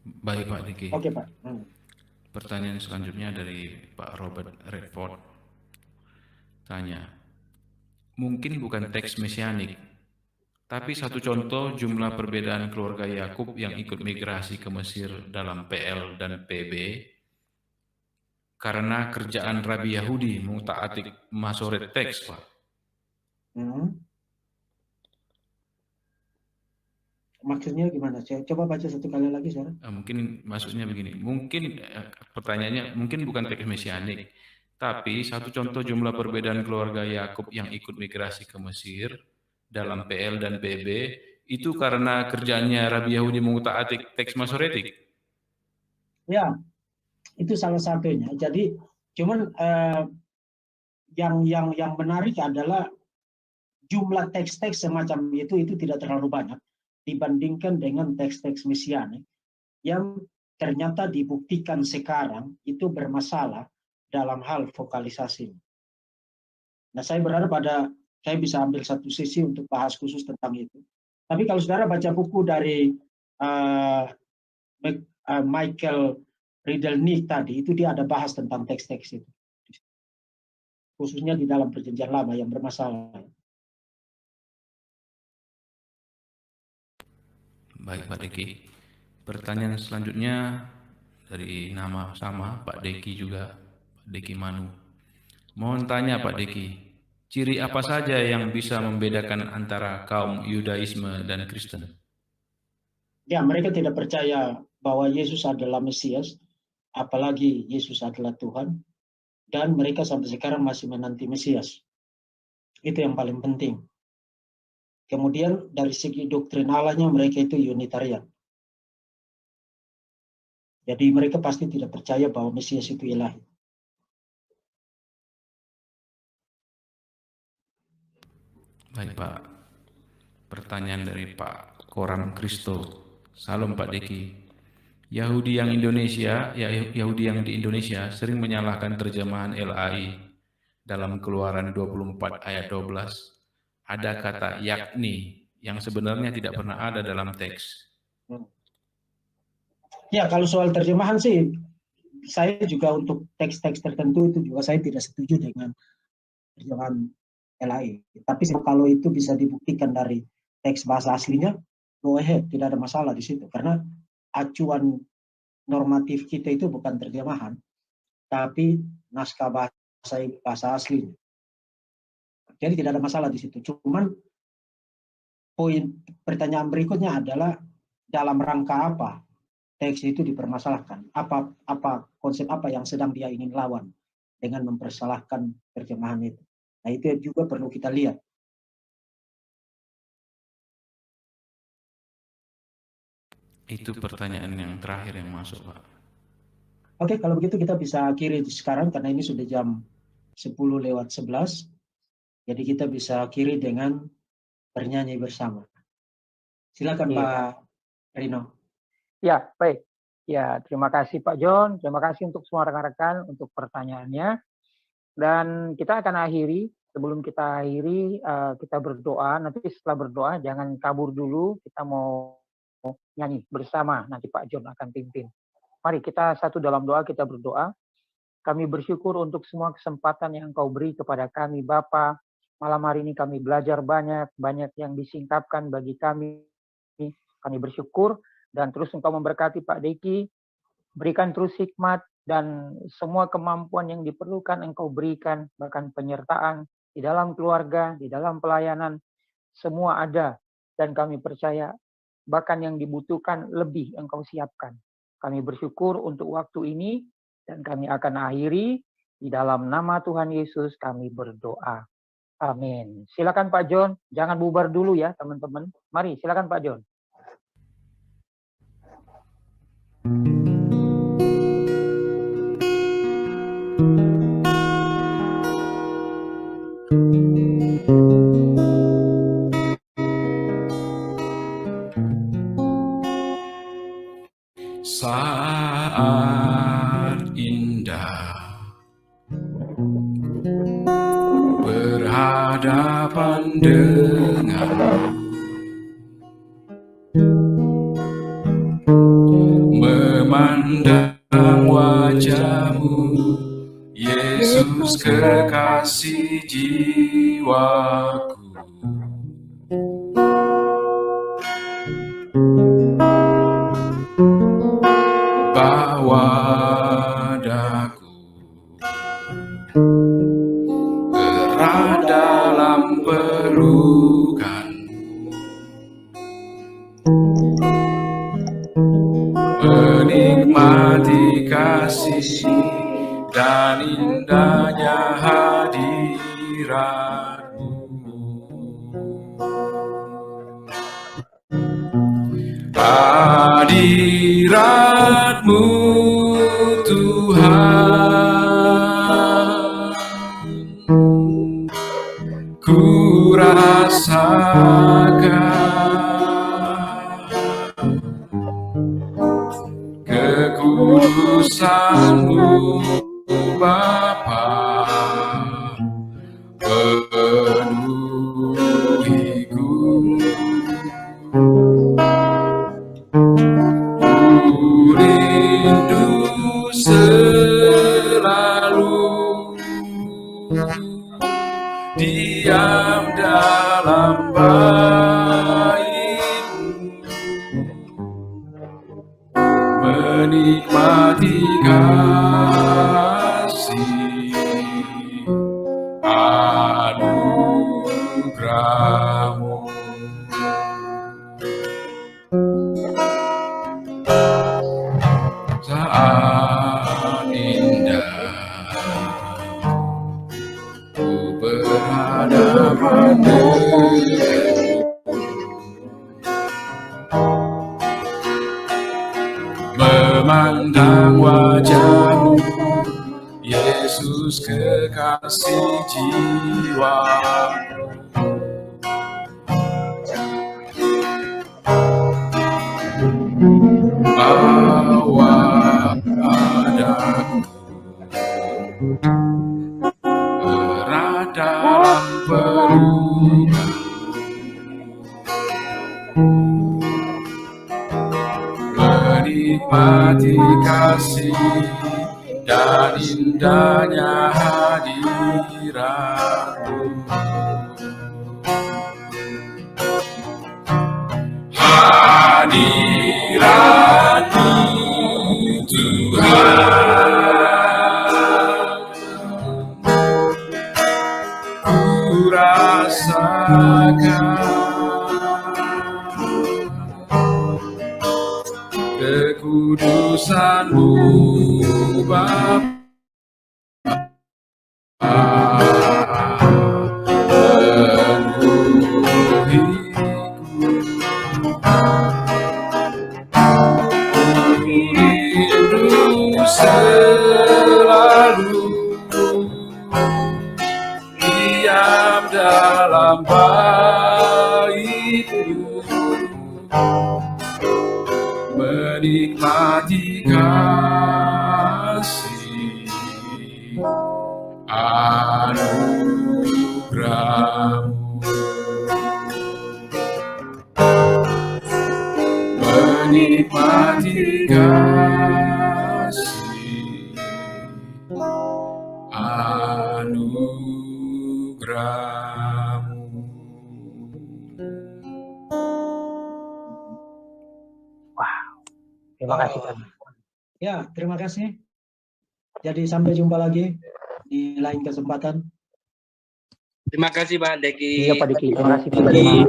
Baik Pak Diki. Oke Pak. Pertanyaan selanjutnya dari Pak Robert Redford. Tanya, mungkin bukan teks mesianik, tapi satu contoh jumlah perbedaan keluarga Yakub yang ikut migrasi ke Mesir dalam PL dan PB karena kerjaan Rabi Yahudi mengutaati Masoret teks, Pak. Maksudnya gimana? Saya coba baca satu kali lagi, saudara. Mungkin maksudnya begini. Mungkin pertanyaannya mungkin bukan teks mesianik, tapi satu contoh jumlah perbedaan keluarga Yakub yang ikut migrasi ke Mesir dalam PL dan PB itu karena kerjaannya Rabi Yahudi mengutaati teks Masoretik. Ya, itu salah satunya. Jadi, cuman yang menarik adalah jumlah teks-teks semacam itu tidak terlalu banyak dibandingkan dengan teks-teks mesianik yang ternyata dibuktikan sekarang itu bermasalah dalam hal vokalisasi. Nah, saya berharap saya bisa ambil satu sesi untuk bahas khusus tentang itu. Tapi kalau saudara baca buku dari Michael Riddle-Nick tadi, itu dia ada bahas tentang teks-teks itu. Khususnya di dalam Perjanjian Lama yang bermasalah. Baik Pak Deki. Pertanyaan selanjutnya dari nama sama Pak Deki juga, Pak Deki Manu. Mohon tanya Pak Deki, ciri apa saja yang bisa membedakan antara kaum Yudaisme dan Kristen? Ya, mereka tidak percaya bahwa Yesus adalah Mesias, apalagi Yesus adalah Tuhan, dan mereka sampai sekarang masih menanti Mesias. Itu yang paling penting. Kemudian dari segi doktrin Allahnya mereka itu Unitarian. Jadi mereka pasti tidak percaya bahwa Mesias itu ilahi. Baik Pak. Pertanyaan dari Pak Koram Kristo. Salam Pak Deki. Yahudi yang di Indonesia sering menyalahkan terjemahan LAI dalam Keluaran 24 ayat 12. Ada kata yakni yang sebenarnya tidak pernah ada dalam teks. Ya, kalau soal terjemahan sih, saya juga untuk teks-teks tertentu itu juga saya tidak setuju dengan terjemahan LAI. Tapi kalau itu bisa dibuktikan dari teks bahasa aslinya, go ahead, tidak ada masalah di situ. Karena acuan normatif kita itu bukan terjemahan, tapi naskah bahasa aslinya. Jadi tidak ada masalah di situ. Cuman poin pertanyaan berikutnya adalah dalam rangka apa teks itu dipermasalahkan? Konsep apa yang sedang dia ingin lawan dengan mempersalahkan terjemahan itu? Nah, itu juga perlu kita lihat. Itu pertanyaan yang terakhir yang masuk, Pak. Oke, kalau begitu kita bisa akhiri sekarang karena ini sudah jam 10:11. Jadi kita bisa akhiri dengan bernyanyi bersama. Silakan Iya. Pak Rino. Ya, baik. Ya, terima kasih Pak John. Terima kasih untuk semua rekan-rekan untuk pertanyaannya. Dan kita akan akhiri. Sebelum kita akhiri, kita berdoa. Nanti setelah berdoa, jangan kabur dulu. Kita mau nyanyi bersama. Nanti Pak John akan pimpin. Mari kita satu dalam doa, kita berdoa. Kami bersyukur untuk semua kesempatan yang Engkau beri kepada kami, Bapa. Malam hari ini kami belajar banyak yang disingkapkan bagi kami. Kami bersyukur dan terus Engkau memberkati Pak Deki. Berikan terus hikmat dan semua kemampuan yang diperlukan Engkau berikan, bahkan penyertaan di dalam keluarga, di dalam pelayanan, semua ada. Dan kami percaya bahkan yang dibutuhkan lebih Engkau siapkan. Kami bersyukur untuk waktu ini dan kami akan akhiri di dalam nama Tuhan Yesus kami berdoa. Amin. Silakan Pak John, jangan bubar dulu ya teman-teman. Mari silakan Pak John. Saat indah berhadapan denganmu, memandang wajahmu, Yesus kekasih jiwaku. Bawa daku erat dalam pelukanmu, menikmati kasih dan indahnya hadiratmu. Hadiratmu Tuhan, ku rasakan kekudusan-Mu Bapa, penuhiku. Rindu selalu diam dalam bait-Mu, menikmati kasih anugerah-Mu. Saat indah ku berhadapan denganmu, memandang wajah-Mu, Yesus kekasih jiwaku. Bawa daku erat dalam pelukan, menikmati kasih dan indahnya hadirat-Mu. Hadirat-Mu Tuhan, ku rasakan kekudusan-Mu Bapa, penuhiku. Rindu dalam baitmu, menikmati kasih anugerah-Mu, menikmati kasih anugerah-Mu. Terima kasih Pak. Ya, terima kasih. Jadi sampai jumpa lagi di lain kesempatan. Terima kasih Pak Deki. Iya Pak Diki, terima kasih Pak Deki. Diki.